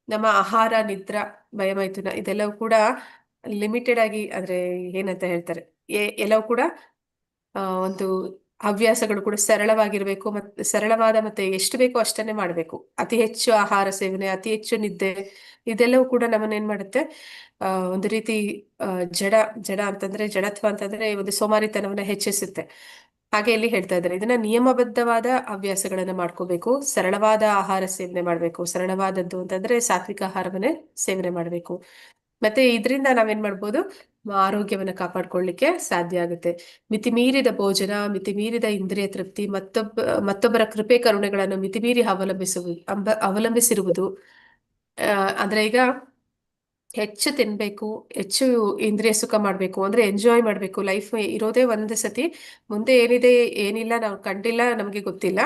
ನಮ್ಮ ಆಹಾರ, ನಿದ್ರಾ, ಭಯಮೈಥುನ ಇದೆಲ್ಲವೂ ಕೂಡ ಲಿಮಿಟೆಡ್ ಆಗಿ, ಅಂದ್ರೆ ಏನಂತ ಹೇಳ್ತಾರೆ, ಎಲ್ಲವೂ ಕೂಡ ಒಂದು ಹವ್ಯಾಸಗಳು ಕೂಡ ಸರಳವಾಗಿರ್ಬೇಕು, ಮತ್ತೆ ಸರಳವಾದ ಮತ್ತೆ ಎಷ್ಟು ಬೇಕೋ ಅಷ್ಟನ್ನೇ ಮಾಡಬೇಕು. ಅತಿ ಹೆಚ್ಚು ಆಹಾರ ಸೇವನೆ, ಅತಿ ಹೆಚ್ಚು ನಿದ್ದೆ, ಇದೆಲ್ಲವೂ ಕೂಡ ನಮ್ಮನ್ನ ಏನ್ ಮಾಡುತ್ತೆ, ಒಂದು ರೀತಿ ಆ, ಜಡ ಜಡ ಅಂತಂದ್ರೆ ಜಡತ್ವ ಅಂತಂದ್ರೆ ಒಂದು ಸೋಮಾರಿತನವನ್ನ ಹೆಚ್ಚಿಸುತ್ತೆ. ಹಾಗೆ ಇಲ್ಲಿ ಹೇಳ್ತಾ ಇದ್ದಾರೆ, ಇದನ್ನ ನಿಯಮಬದ್ಧವಾದ ಹವ್ಯಾಸಗಳನ್ನ ಮಾಡ್ಕೋಬೇಕು, ಸರಳವಾದ ಆಹಾರ ಸೇವನೆ ಮಾಡ್ಬೇಕು. ಸರಳವಾದದ್ದು ಅಂತಂದ್ರೆ ಸಾತ್ವಿಕ ಆಹಾರವನ್ನೇ ಸೇವನೆ ಮಾಡ್ಬೇಕು. ಮತ್ತೆ ಇದರಿಂದ ನಾವೇನ್ ಮಾಡ್ಬೋದು, ಆರೋಗ್ಯವನ್ನ ಕಾಪಾಡ್ಕೊಳ್ಳಿಕ್ಕೆ ಸಾಧ್ಯ ಆಗುತ್ತೆ. ಮಿತಿಮೀರಿದ ಭೋಜನ, ಮಿತಿಮೀರಿದ ಇಂದ್ರಿಯ ತೃಪ್ತಿ, ಮತ್ತೊಬ್ಬರ ಕೃಪೆ ಕರುಣೆಗಳನ್ನು ಮಿತಿಮೀರಿ ಅವಲಂಬಿಸಿರುವುದು. ಅಂದ್ರೆ ಈಗ ಹೆಚ್ಚು ತಿನ್ಬೇಕು, ಹೆಚ್ಚು ಇಂದ್ರಿಯ ಸುಖ ಮಾಡ್ಬೇಕು ಅಂದ್ರೆ ಎಂಜಾಯ್ ಮಾಡ್ಬೇಕು. ಲೈಫ್ ಇರೋದೇ ಒಂದು ಸತಿ, ಮುಂದೆ ಏನಿದೆ ಏನಿಲ್ಲ ನಾವು ಕಂಡಿಲ್ಲ, ನಮ್ಗೆ ಗೊತ್ತಿಲ್ಲ.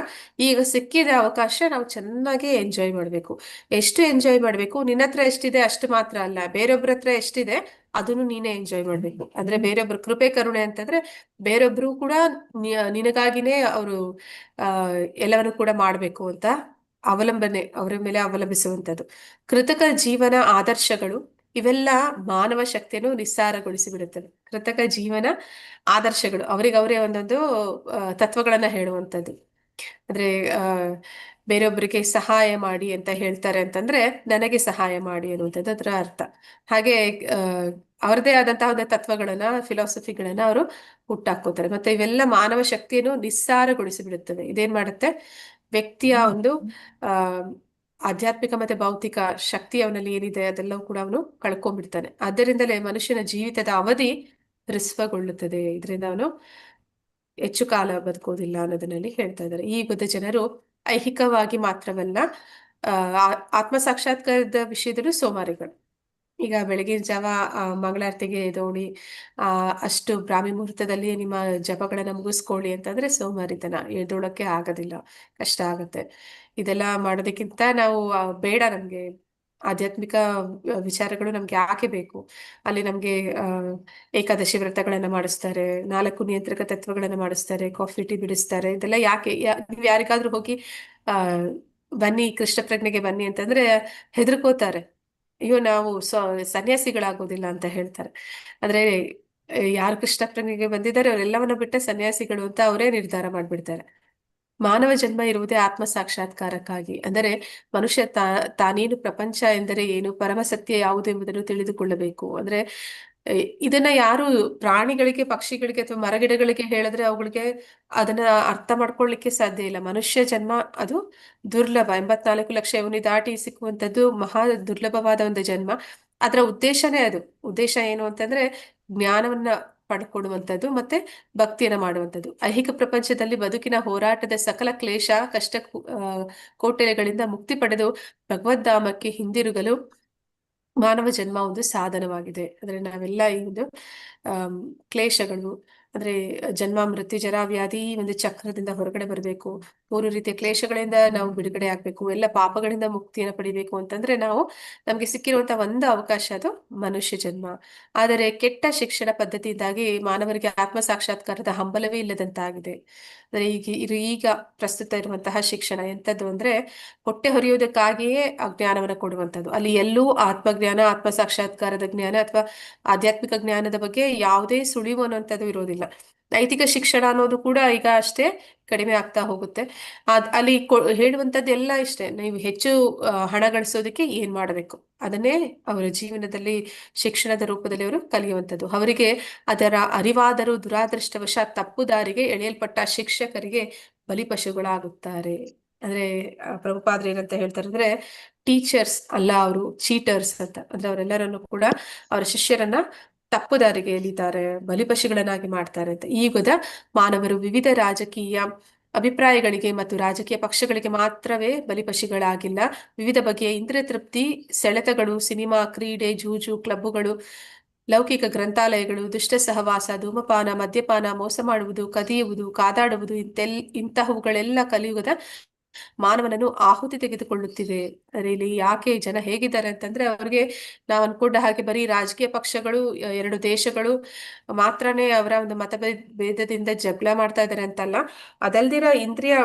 ಈಗ ಸಿಕ್ಕಿದ ಅವಕಾಶ ನಾವು ಚೆನ್ನಾಗಿ ಎಂಜಾಯ್ ಮಾಡ್ಬೇಕು. ಎಷ್ಟು ಎಂಜಾಯ್ ಮಾಡ್ಬೇಕು, ನಿನ್ನ ಹತ್ರ ಎಷ್ಟಿದೆ ಅಷ್ಟು ಮಾತ್ರ ಅಲ್ಲ, ಬೇರೊಬ್ರ ಹತ್ರ ಎಷ್ಟಿದೆ ಅದನ್ನು ನೀನೇ ಎಂಜಾಯ್ ಮಾಡ್ಬೇಕು. ಅಂದ್ರೆ ಬೇರೊಬ್ರ ಕೃಪೆ ಕರುಣೆ ಅಂತಂದ್ರೆ ಬೇರೊಬ್ರು ಕೂಡ ನಿನಗಾಗಿನೇ ಅವರು ಎಲ್ಲವನ್ನು ಕೂಡ ಮಾಡ್ಬೇಕು ಅಂತ ಅವಲಂಬನೆ, ಅವರ ಮೇಲೆ ಅವಲಂಬಿಸುವಂತದ್ದು. ಕೃತಕ ಜೀವನ ಆದರ್ಶಗಳು ಇವೆಲ್ಲ ಮಾನವ ಶಕ್ತಿಯನ್ನು ನಿಸ್ಸಾರಗೊಳಿಸಿ ಬಿಡುತ್ತವೆ. ಕೃತಕ ಜೀವನ ಆದರ್ಶಗಳು ಅವರಿಗವರೇ ಒಂದೊಂದು ತತ್ವಗಳನ್ನ ಹೇಳುವಂಥದ್ದು. ಅಂದ್ರೆ ಆ ಬೇರೊಬ್ಬರಿಗೆ ಸಹಾಯ ಮಾಡಿ ಅಂತ ಹೇಳ್ತಾರೆ ಅಂತಂದ್ರೆ ನನಗೆ ಸಹಾಯ ಮಾಡಿ ಅನ್ನುವಂಥದ್ದು ಅದರ ಅರ್ಥ. ಹಾಗೆ ಆ ಅವರದೇ ಆದಂತಹ ಒಂದು ತತ್ವಗಳನ್ನ, ಫಿಲಾಸಫಿಗಳನ್ನ ಅವರು ಹುಟ್ಟಾಕೋತಾರೆ. ಮತ್ತೆ ಇವೆಲ್ಲ ಮಾನವ ಶಕ್ತಿಯನ್ನು ನಿಸ್ಸಾರಗೊಳಿಸಿ ಬಿಡುತ್ತವೆ. ಇದೇನ್ ಮಾಡುತ್ತೆ, ವ್ಯಕ್ತಿಯ ಒಂದು ಆ ಆಧ್ಯಾತ್ಮಿಕ ಮತ್ತೆ ಭೌತಿಕ ಶಕ್ತಿ ಅವನಲ್ಲಿ ಏನಿದೆ ಅದೆಲ್ಲವೂ ಕೂಡ ಅವನು ಕಳ್ಕೊಂಡ್ಬಿಡ್ತಾನೆ. ಆದ್ದರಿಂದಲೇ ಮನುಷ್ಯನ ಜೀವಿತದ ಅವಧಿ ಹ್ರಸ್ವಗೊಳ್ಳುತ್ತದೆ. ಇದರಿಂದ ಅವನು ಹೆಚ್ಚು ಕಾಲ ಬದುಕೋದಿಲ್ಲ ಅನ್ನೋದನ್ನಲ್ಲಿ ಹೇಳ್ತಾ ಇದ್ದಾರೆ. ಈ ಯುಗದ ಜನರು ಐಹಿಕವಾಗಿ ಮಾತ್ರವಲ್ಲ, ಆತ್ಮ ಸಾಕ್ಷಾತ್ಕಾರದ ವಿಷಯದಲ್ಲೂ ಸೋಮಾರಿಗಳು. ಈಗ ಬೆಳಗಿನ ಜಾವ ಮಂಗಳಾರತಿಗೆ ಎದ್ದೋಳಿ ಅಷ್ಟು ಬ್ರಾಹ್ಮಿ ಮುಹೂರ್ತದಲ್ಲಿ ನಿಮ್ಮ ಜಪಗಳನ್ನ ಮುಗಿಸ್ಕೊಳ್ಳಿ ಅಂತಂದ್ರೆ ಸೋಮಾರಿತನ, ಎದ್ದೋಳಕ್ಕೆ ಆಗೋದಿಲ್ಲ, ಕಷ್ಟ ಆಗತ್ತೆ. ಇದೆಲ್ಲ ಮಾಡೋದಕ್ಕಿಂತ ನಾವು ಬೇಡ, ನಮ್ಗೆ ಆಧ್ಯಾತ್ಮಿಕ ವಿಚಾರಗಳು ನಮ್ಗೆ ಯಾಕೆ ಬೇಕು. ಅಲ್ಲಿ ನಮ್ಗೆ ಏಕಾದಶಿ ವ್ರತಗಳನ್ನ ಮಾಡಿಸ್ತಾರೆ, 4 ನಿಯಂತ್ರಕ ತತ್ವಗಳನ್ನ ಮಾಡಿಸ್ತಾರೆ, ಕಾಫಿ ಟೀ ಬಿಡಿಸ್ತಾರೆ. ಇದೆಲ್ಲ ಯಾಕೆ? ನೀವ್ ಯಾರಿಗಾದ್ರೂ ಹೋಗಿ ಆ ಬನ್ನಿ ಕೃಷ್ಣ ಪ್ರಜ್ಞೆಗೆ ಬನ್ನಿ ಅಂತಂದ್ರೆ ಹೆದರ್ಕೋತಾರೆ. ಅಯ್ಯೋ ನಾವು ಸನ್ಯಾಸಿಗಳಾಗೋದಿಲ್ಲ ಅಂತ ಹೇಳ್ತಾರೆ. ಅಂದ್ರೆ ಯಾರು ಕೃಷ್ಣ ಪ್ರಜ್ಞೆಗೆ ಬಂದಿದ್ದಾರೆ ಅವರೆಲ್ಲವನ್ನ ಬಿಟ್ಟ ಸನ್ಯಾಸಿಗಳು ಅಂತ ಅವರೇ ನಿರ್ಧಾರ ಮಾಡ್ಬಿಡ್ತಾರೆ. ಮಾನವ ಜನ್ಮ ಇರುವುದೇ ಆತ್ಮ ಸಾಕ್ಷಾತ್ಕಾರಕ್ಕಾಗಿ. ಅಂದರೆ ಮನುಷ್ಯ ತಾನೇನು, ಪ್ರಪಂಚ ಎಂದರೆ ಏನು, ಪರಮ ಸತ್ಯ ಯಾವುದು ಎಂಬುದನ್ನು ತಿಳಿದುಕೊಳ್ಳಬೇಕು. ಅಂದ್ರೆ ಇದನ್ನ ಯಾರು ಪ್ರಾಣಿಗಳಿಗೆ, ಪಕ್ಷಿಗಳಿಗೆ ಅಥವಾ ಮರಗಿಡಗಳಿಗೆ ಹೇಳಿದ್ರೆ ಅವುಗಳಿಗೆ ಅದನ್ನ ಅರ್ಥ ಮಾಡ್ಕೊಳ್ಳಿಕ್ಕೆ ಸಾಧ್ಯ ಇಲ್ಲ. ಮನುಷ್ಯ ಜನ್ಮ ಅದು ದುರ್ಲಭ. 84 ಲಕ್ಷ ಯೋನಿ ದಾಟಿ ಸಿಕ್ಕುವಂಥದ್ದು ಮಹಾ ದುರ್ಲಭವಾದ ಒಂದು ಜನ್ಮ. ಅದರ ಉದ್ದೇಶನೇ ಅದು. ಉದ್ದೇಶ ಏನು ಅಂತಂದ್ರೆ ಜ್ಞಾನವನ್ನ ಪಡ್ಕೊಡುವಂಥದ್ದು ಮತ್ತೆ ಭಕ್ತಿಯನ್ನ ಮಾಡುವಂಥದ್ದು. ಐಹಿಕ ಪ್ರಪಂಚದಲ್ಲಿ ಬದುಕಿನ ಹೋರಾಟದ ಸಕಲ ಕ್ಲೇಶ, ಕಷ್ಟ ಕೋಟಲೆಗಳಿಂದ ಮುಕ್ತಿ ಪಡೆದು ಭಗವದ್ಧಾಮಕ್ಕೆ ಹಿಂದಿರುಗಲು ಮಾನವ ಜನ್ಮ ಒಂದು ಸಾಧನವಾಗಿದೆ. ಅಂದ್ರೆ ನಾವೆಲ್ಲ ಈ ಒಂದು ಕ್ಲೇಶಗಳು, ಅಂದ್ರೆ ಜನ್ಮ, ಮೃತ್ಯು, ಜರ, ವ್ಯಾಧಿ ಈ ಒಂದು ಚಕ್ರದಿಂದ ಹೊರಗಡೆ ಬರಬೇಕು. 3 ರೀತಿಯ ಕ್ಲೇಶಗಳಿಂದ ನಾವು ಬಿಡುಗಡೆ ಆಗ್ಬೇಕು, ಎಲ್ಲ ಪಾಪಗಳಿಂದ ಮುಕ್ತಿಯನ್ನು ಪಡಿಬೇಕು ಅಂತಂದ್ರೆ ನಾವು, ನಮ್ಗೆ ಸಿಕ್ಕಿರುವಂತಹ ಒಂದು ಅವಕಾಶ ಅದು ಮನುಷ್ಯ ಜನ್ಮ. ಆದರೆ ಕೆಟ್ಟ ಶಿಕ್ಷಣ ಪದ್ಧತಿಯಿಂದಾಗಿ ಮಾನವರಿಗೆ ಆತ್ಮ ಸಾಕ್ಷಾತ್ಕಾರದ ಹಂಬಲವೇ ಇಲ್ಲದಂತಾಗಿದೆ. ಅಂದ್ರೆ ಈಗ ಪ್ರಸ್ತುತ ಇರುವಂತಹ ಶಿಕ್ಷಣ ಎಂತದ್ದು ಅಂದ್ರೆ ಹೊಟ್ಟೆ ಹೊರೆಯುವುದಕ್ಕಾಗಿಯೇ ಅಜ್ಞಾನವನ್ನ ಕೊಡುವಂಥದ್ದು. ಅಲ್ಲಿ ಎಲ್ಲೂ ಆತ್ಮಜ್ಞಾನ, ಆತ್ಮ ಸಾಕ್ಷಾತ್ಕಾರದ ಜ್ಞಾನ ಅಥವಾ ಆಧ್ಯಾತ್ಮಿಕ ಜ್ಞಾನದ ಬಗ್ಗೆ ಯಾವುದೇ ಸುಳಿವು ಅನ್ನುವಂಥದ್ದು ಇರೋದಿಲ್ಲ. ನೈತಿಕ ಶಿಕ್ಷಣ ಅನ್ನೋದು ಕೂಡ ಈಗ ಅಷ್ಟೇ ಕಡಿಮೆ ಆಗ್ತಾ ಹೋಗುತ್ತೆ. ಅಲ್ಲಿ ಹೇಳುವಂಥದ್ದೆಲ್ಲ ಇಷ್ಟೇ, ನೀವು ಹೆಚ್ಚು ಹಣ ಗಳಿಸೋದಕ್ಕೆ ಏನ್ ಮಾಡಬೇಕು ಅದನ್ನೇ ಅವರ ಜೀವನದಲ್ಲಿ ಶಿಕ್ಷಣದ ರೂಪದಲ್ಲಿ ಅವರು ಕಲಿಯುವಂಥದ್ದು. ಅವರಿಗೆ ಅದರ ಅರಿವಾದರೂ ದುರಾದೃಷ್ಟವಶಾತ್ ತಪ್ಪು ದಾರಿಗೆ ಎಳೆಯಲ್ಪಟ್ಟ ಶಿಕ್ಷಕರಿಗೆ ಬಲಿಪಶುಗಳಾಗುತ್ತಾರೆ. ಅಂದ್ರೆ ಪ್ರಭುಪಾದ್ರು ಏನಂತ ಹೇಳ್ತಾರೆ ಅಂದ್ರೆ, ಟೀಚರ್ಸ್ ಅಲ್ಲ ಅವರು, ಚೀಟರ್ಸ್ ಅಂತ. ಅಂದ್ರೆ ಅವರೆಲ್ಲರನ್ನು ಕೂಡ ಅವರ ಶಿಷ್ಯರನ್ನ ತಪ್ಪು ದಾರಿಗೆ ಎಳಿತಾರೆ, ಬಲಿಪಶುಗಳನ್ನಾಗಿ ಮಾಡ್ತಾರೆ ಅಂತ. ಈ ಯುಗದ ಮಾನವರು ವಿವಿಧ ರಾಜಕೀಯ ಅಭಿಪ್ರಾಯಗಳಿಗೆ ಮತ್ತು ರಾಜಕೀಯ ಪಕ್ಷಗಳಿಗೆ ಮಾತ್ರವೇ ಬಲಿಪಶುಗಳಾಗಿಲ್ಲ. ವಿವಿಧ ಬಗೆಯ ಇಂದ್ರಿಯ ತೃಪ್ತಿ, ಸೆಳೆತಗಳು, ಸಿನಿಮಾ, ಕ್ರೀಡೆ, ಜೂಜು, ಕ್ಲಬ್ಬುಗಳು, ಲೌಕಿಕ ಗ್ರಂಥಾಲಯಗಳು, ದುಷ್ಟ ಸಹವಾಸ, ಧೂಮಪಾನ, ಮದ್ಯಪಾನ, ಮೋಸ ಮಾಡುವುದು, ಕದಿಯುವುದು, ಕಾದಾಡುವುದು, ಇಂತಹವುಗಳೆಲ್ಲ ಕಲಿಯುಗದ ಮಾನವನನ್ನು ಆಹುತಿ ತೆಗೆದುಕೊಳ್ಳುತ್ತಿವೆ. ಅಂದ್ರೆ ಇಲ್ಲಿ ಯಾಕೆ ಜನ ಹೇಗಿದ್ದಾರೆ ಅಂತಂದ್ರೆ, ಅವ್ರಿಗೆ ನಾವು ಅನ್ಕೊಂಡ ಹಾಗೆ ಬರೀ ರಾಜಕೀಯ ಪಕ್ಷಗಳು, 2 ದೇಶಗಳು ಮಾತ್ರನೇ ಅವರ ಒಂದು ಭೇದದಿಂದ ಜಗಳ ಮಾಡ್ತಾ ಇದ್ದಾರೆ ಅಂತಲ್ಲ, ಅದಲ್ದಿರ ಇಂದ್ರಿಯ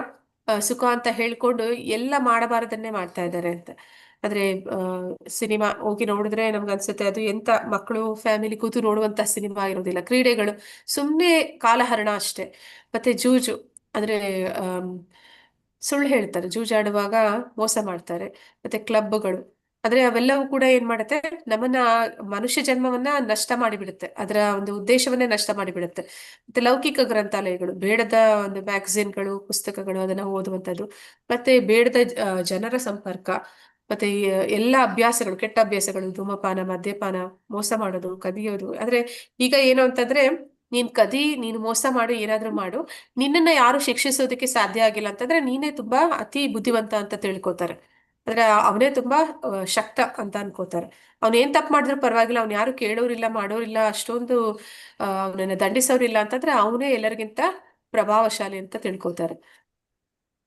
ಸುಖ ಅಂತ ಹೇಳ್ಕೊಂಡು ಎಲ್ಲ ಮಾಡಬಾರದನ್ನೇ ಮಾಡ್ತಾ ಇದ್ದಾರೆ ಅಂತ. ಆದ್ರೆ ಸಿನಿಮಾ ಹೋಗಿ ನೋಡಿದ್ರೆ ನಮ್ಗೆ ಅನ್ಸುತ್ತೆ ಅದು ಎಂತ ಮಕ್ಕಳು ಫ್ಯಾಮಿಲಿ ಕೂತು ನೋಡುವಂತ ಸಿನಿಮಾ ಇರೋದಿಲ್ಲ. ಕ್ರೀಡೆಗಳು ಸುಮ್ಮನೆ ಕಾಲಹರಣ ಅಷ್ಟೇ. ಮತ್ತೆ ಜೂಜು ಅಂದ್ರೆ ಆಮ್, ಸುಳ್ಳು ಹೇಳ್ತಾರೆ, ಜೂಜಾಡುವಾಗ ಮೋಸ ಮಾಡ್ತಾರೆ. ಮತ್ತೆ ಕ್ಲಬ್ಗಳು, ಆದ್ರೆ ಅವೆಲ್ಲವೂ ಕೂಡ ಏನ್ ಮಾಡುತ್ತೆ, ನಮ್ಮನ್ನ ಮನುಷ್ಯ ಜನ್ಮವನ್ನ ನಷ್ಟ ಮಾಡಿಬಿಡುತ್ತೆ, ಅದರ ಒಂದು ಉದ್ದೇಶವನ್ನೇ ನಷ್ಟ ಮಾಡಿಬಿಡುತ್ತೆ. ಮತ್ತೆ ಲೌಕಿಕ ಗ್ರಂಥಾಲಯಗಳು, ಬೇಡದ ಒಂದು ಮ್ಯಾಗಝಿನ್ಗಳು, ಪುಸ್ತಕಗಳು, ಅದನ್ನ ಓದುವಂಥದ್ದು, ಮತ್ತೆ ಬೇಡದ ಜನರ ಸಂಪರ್ಕ, ಮತ್ತೆ ಈ ಎಲ್ಲ ಅಭ್ಯಾಸಗಳು, ಕೆಟ್ಟ ಅಭ್ಯಾಸಗಳು, ಧೂಮಪಾನ, ಮದ್ಯಪಾನ, ಮೋಸ ಮಾಡೋದು, ಕದಿಯೋದು. ಆದ್ರೆ ಈಗ ಏನು ಅಂತಂದ್ರೆ, ನೀನ್ ಕದಿ, ನೀನು ಮೋಸ ಮಾಡು, ಏನಾದ್ರೂ ಮಾಡು, ನಿನ್ನನ್ನ ಯಾರು ಶಿಕ್ಷಿಸೋದಕ್ಕೆ ಸಾಧ್ಯ ಆಗಿಲ್ಲ ಅಂತಂದ್ರೆ ನೀನೇ ತುಂಬಾ ಅತಿ ಬುದ್ಧಿವಂತ ಅಂತ ತಿಳ್ಕೊತಾರೆ. ಅಂದ್ರೆ ಅವನೇ ತುಂಬಾ ಶಕ್ತ ಅಂತ ಅನ್ಕೋತಾರೆ. ಅವ್ನ್ ಏನ್ ತಪ್ಪು ಮಾಡಿದ್ರು ಪರವಾಗಿಲ್ಲ, ಅವ್ನ್ ಯಾರು ಕೇಳೋರಿಲ್ಲ, ಮಾಡೋರಿಲ್ಲ, ಅಷ್ಟೊಂದು ಅವನನ್ನ ದಂಡಿಸೋರಿಲ್ಲ ಅಂತಂದ್ರೆ ಅವನೇ ಎಲ್ಲರಿಗಿಂತ ಪ್ರಭಾವಶಾಲಿ ಅಂತ ತಿಳ್ಕೊತಾರೆ.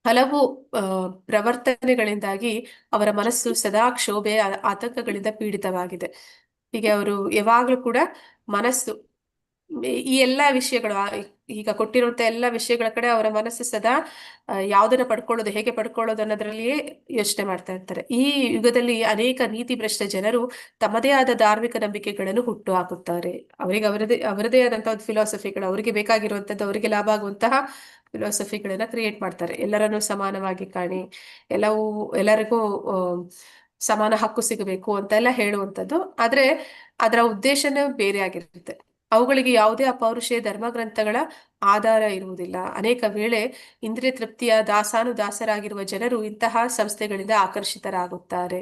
ಹಲವು ಆ, ಪ್ರವರ್ತನೆಗಳಿಂದಾಗಿ ಅವರ ಮನಸ್ಸು ಸದಾ ಕ್ಷೋಭೆ, ಆತಂಕಗಳಿಂದ ಪೀಡಿತವಾಗಿದೆ. ಹೀಗೆ ಅವರು ಯಾವಾಗ್ಲೂ ಕೂಡ ಮನಸ್ಸು ಈ ಎಲ್ಲಾ ವಿಷಯಗಳು, ಈಗ ಕೊಟ್ಟಿರುವಂತ ಎಲ್ಲಾ ವಿಷಯಗಳ ಕಡೆ ಅವರ ಮನಸ್ಸು ಸದಾ ಯಾವುದನ್ನ ಪಡ್ಕೊಳ್ಳೋದು, ಹೇಗೆ ಪಡ್ಕೊಳ್ಳೋದು ಅನ್ನೋದ್ರಲ್ಲಿಯೇ ಯೋಚನೆ ಮಾಡ್ತಾ ಇರ್ತಾರೆ. ಈ ಯುಗದಲ್ಲಿ ಅನೇಕ ನೀತಿ ಭ್ರಷ್ಟ ಜನರು ತಮ್ಮದೇ ಆದ ಧಾರ್ಮಿಕ ನಂಬಿಕೆಗಳನ್ನು ಹುಟ್ಟು ಹಾಕುತ್ತಾರೆ. ಅವರಿಗೆ ಅವರದೇ ಆದಂತಹ ಒಂದು ಫಿಲಾಸಫಿಗಳು, ಅವರಿಗೆ ಬೇಕಾಗಿರುವಂತದ್ದು, ಅವರಿಗೆ ಲಾಭ ಆಗುವಂತಹ ಫಿಲಾಸಫಿಗಳನ್ನ ಕ್ರಿಯೇಟ್ ಮಾಡ್ತಾರೆ. ಎಲ್ಲರನ್ನೂ ಸಮಾನವಾಗಿ ಕಾಣಿ, ಎಲ್ಲವೂ ಎಲ್ಲರಿಗೂ ಆ, ಸಮಾನ ಹಕ್ಕು ಸಿಗಬೇಕು ಅಂತೆಲ್ಲ ಹೇಳುವಂಥದ್ದು. ಆದ್ರೆ ಅದರ ಉದ್ದೇಶನೇ ಬೇರೆ ಆಗಿರುತ್ತೆ. ಅವುಗಳಿಗೆ ಯಾವುದೇ ಅಪೌರುಷೇಯ ಧರ್ಮಗ್ರಂಥಗಳ ಆಧಾರ ಇರುವುದಿಲ್ಲ. ಅನೇಕ ವೇಳೆ ಇಂದ್ರಿಯ ತೃಪ್ತಿಯ ದಾಸಾನುದಾಸರಾಗಿರುವ ಜನರು ಇಂತಹ ಸಂಸ್ಥೆಗಳಿಂದ ಆಕರ್ಷಿತರಾಗುತ್ತಾರೆ.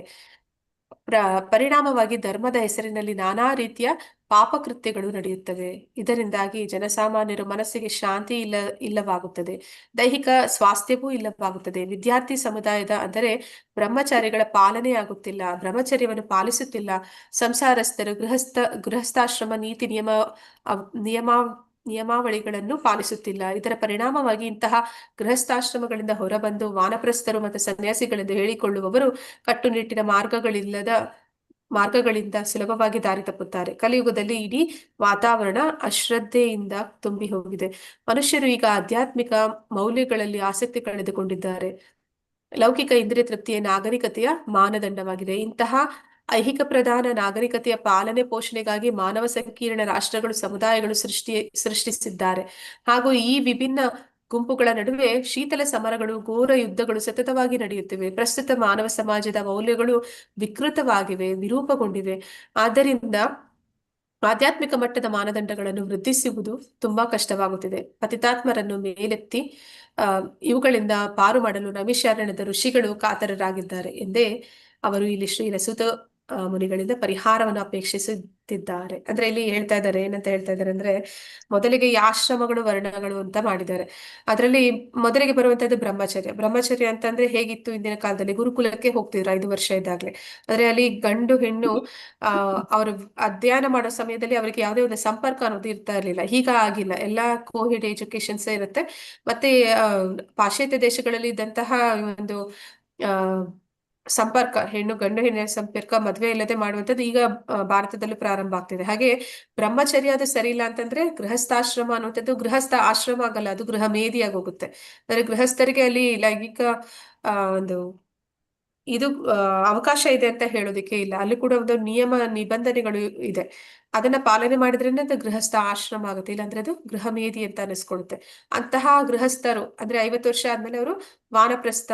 ಪ್ರ ಪರಿಣಾಮವಾಗಿ ಧರ್ಮದ ಹೆಸರಿನಲ್ಲಿ ನಾನಾ ರೀತಿಯ ಪಾಪಕೃತ್ಯಗಳು ನಡೆಯುತ್ತವೆ. ಇದರಿಂದಾಗಿ ಜನಸಾಮಾನ್ಯರು ಮನಸ್ಸಿಗೆ ಶಾಂತಿ ಇಲ್ಲವಾಗುತ್ತದೆ, ದೈಹಿಕ ಸ್ವಾಸ್ಥ್ಯವೂ ಇಲ್ಲವಾಗುತ್ತದೆ. ವಿದ್ಯಾರ್ಥಿ ಸಮುದಾಯದ ಅಂದರೆ ಬ್ರಹ್ಮಚಾರಿಗಳ ಪಾಲನೆ ಆಗುತ್ತಿಲ್ಲ, ಬ್ರಹ್ಮಚರ್ಯವನ್ನು ಪಾಲಿಸುತ್ತಿಲ್ಲ. ಸಂಸಾರಸ್ಥರು ಗೃಹಸ್ಥಾಶ್ರಮ ನೀತಿ ನಿಯಮ ನಿಯಮಾವಳಿಗಳನ್ನು ಪಾಲಿಸುತ್ತಿಲ್ಲ. ಇದರ ಪರಿಣಾಮವಾಗಿ ಇಂತಹ ಗೃಹಸ್ಥಾಶ್ರಮಗಳಿಂದ ಹೊರಬಂದು ವಾನಪ್ರಸ್ಥರು ಮತ್ತು ಸನ್ಯಾಸಿಗಳೆಂದು ಹೇಳಿಕೊಳ್ಳುವವರು ಕಟ್ಟುನಿಟ್ಟಿನ ಮಾರ್ಗಗಳಿಂದ ಸುಲಭವಾಗಿ ದಾರಿ ತಪ್ಪುತ್ತಾರೆ. ಕಲಿಯುಗದಲ್ಲಿ ಇಡೀ ವಾತಾವರಣ ಅಶ್ರದ್ಧೆಯಿಂದ ತುಂಬಿ ಹೋಗಿದೆ. ಮನುಷ್ಯರು ಈಗ ಆಧ್ಯಾತ್ಮಿಕ ಮೌಲ್ಯಗಳಲ್ಲಿ ಆಸಕ್ತಿ ಕಳೆದುಕೊಂಡಿದ್ದಾರೆ. ಲೌಕಿಕ ಇಂದ್ರಿಯ ತೃಪ್ತಿಯ ನಾಗರಿಕತೆಯ ಮಾನದಂಡವಾಗಿದೆ. ಇಂತಹ ಐಹಿಕ ಪ್ರಧಾನ ನಾಗರಿಕತೆಯ ಪಾಲನೆ ಪೋಷಣೆಗಾಗಿ ಮಾನವ ಸಂಕೀರ್ಣ ರಾಷ್ಟ್ರಗಳು, ಸಮುದಾಯಗಳು ಸೃಷ್ಟಿಸಿದ್ದಾರೆ. ಹಾಗೂ ಈ ವಿಭಿನ್ನ ಗುಂಪುಗಳ ನಡುವೆ ಶೀತಲ ಸಮರಗಳು, ಘೋರ ಯುದ್ಧಗಳು ಸತತವಾಗಿ ನಡೆಯುತ್ತಿವೆ. ಪ್ರಸ್ತುತ ಮಾನವ ಸಮಾಜದ ಮೌಲ್ಯಗಳು ವಿಕೃತವಾಗಿವೆ, ವಿರೂಪಗೊಂಡಿವೆ. ಆದ್ದರಿಂದ ಆಧ್ಯಾತ್ಮಿಕ ಮಟ್ಟದ ಮಾನದಂಡಗಳನ್ನು ವೃದ್ಧಿಸುವುದು ತುಂಬಾ ಕಷ್ಟವಾಗುತ್ತಿದೆ. ಪತಿತಾತ್ಮರನ್ನು ಮೇಲೆತ್ತಿ ಇವುಗಳಿಂದ ಪಾರು ಮಾಡಲು ನೈಮಿಷಾರಣ್ಯದ ಋಷಿಗಳು ಕಾತರರಾಗಿದ್ದಾರೆ ಎಂದೇ ಅವರು ಇಲ್ಲಿ ಶ್ರೀರಸುತ ಮುನಿಗಳಿಂದ ಪರಿಹಾರವನ್ನು ಅಪೇಕ್ಷಿಸುತ್ತಿದ್ದಾರೆ. ಅಂದ್ರೆ ಇಲ್ಲಿ ಹೇಳ್ತಾ ಇದ್ದಾರೆ, ಏನಂತ ಹೇಳ್ತಾ ಇದ್ದಾರೆ ಅಂದ್ರೆ, ಮೊದಲಿಗೆ ಈ ಆಶ್ರಮಗಳು, ವರ್ಣಗಳು ಅಂತ ಮಾಡಿದ್ದಾರೆ. ಅದರಲ್ಲಿ ಮೊದಲಿಗೆ ಬರುವಂತದ್ದು ಬ್ರಹ್ಮಚರ್ಯ. ಬ್ರಹ್ಮಚರ್ಯ ಅಂತಂದ್ರೆ ಹೇಗಿತ್ತು ಇಂದಿನ ಕಾಲದಲ್ಲಿ, ಗುರುಕುಲಕ್ಕೆ ಹೋಗ್ತಿದ್ರು 5 ವರ್ಷ ಇದ್ದಾಗ್ಲೆ. ಆದ್ರೆ ಅಲ್ಲಿ ಗಂಡು ಹೆಣ್ಣು ಅವರು ಅಧ್ಯಯನ ಮಾಡೋ ಸಮಯದಲ್ಲಿ ಅವರಿಗೆ ಯಾವುದೇ ಒಂದು ಸಂಪರ್ಕ ಅನ್ನೋದು ಇರ್ತಾ ಇರ್ಲಿಲ್ಲ. ಈಗ ಆಗಿಲ್ಲ, ಎಲ್ಲಾ ಕೋಹಿಡ್ ಎಜುಕೇಶನ್ಸ್ ಇರುತ್ತೆ. ಮತ್ತೆ ಪಾಶ್ಚಾತ್ಯ ದೇಶಗಳಲ್ಲಿ ಇದ್ದಂತಹ ಒಂದು ಆ ಸಂಪರ್ಕ, ಗಂಡು ಹೆಣ್ಣಿನ ಸಂಪರ್ಕ ಮದುವೆ ಇಲ್ಲದೆ ಮಾಡುವಂಥದ್ದು ಈಗ ಭಾರತದಲ್ಲೂ ಪ್ರಾರಂಭ ಆಗ್ತಿದೆ. ಹಾಗೆ ಬ್ರಹ್ಮಚರ್ಯ ಅದು ಸರಿ ಇಲ್ಲ ಅಂತಂದ್ರೆ ಗೃಹಸ್ಥಾಶ್ರಮ ಅನ್ನುವಂಥದ್ದು ಗೃಹಸ್ಥ ಆಶ್ರಮ ಆಗಲ್ಲ, ಅದು ಗೃಹ ಮೇದಿಯಾಗಿ ಹೋಗುತ್ತೆ. ಅಂದ್ರೆ ಗೃಹಸ್ಥರಿಗೆ ಅಲ್ಲಿ ಲೈಂಗಿಕ ಒಂದು ಇದು ಅವಕಾಶ ಇದೆ ಅಂತ ಹೇಳೋದಕ್ಕೆ ಇಲ್ಲ. ಅಲ್ಲಿ ಕೂಡ ಒಂದು ನಿಯಮ ನಿಬಂಧನೆಗಳು ಇದೆ. ಅದನ್ನ ಪಾಲನೆ ಮಾಡಿದ್ರೇನೆ ಅದು ಗೃಹಸ್ಥ ಆಶ್ರಮ ಆಗುತ್ತೆ, ಇಲ್ಲಾಂದ್ರೆ ಅದು ಗೃಹ ಮೇದಿ ಅಂತ ಅನಿಸ್ಕೊಳುತ್ತೆ. ಅಂತಹ ಗೃಹಸ್ಥರು ಅಂದ್ರೆ 50 ವರ್ಷ ಆದ್ಮೇಲೆ ಅವರು ವಾನಪ್ರಸ್ಥ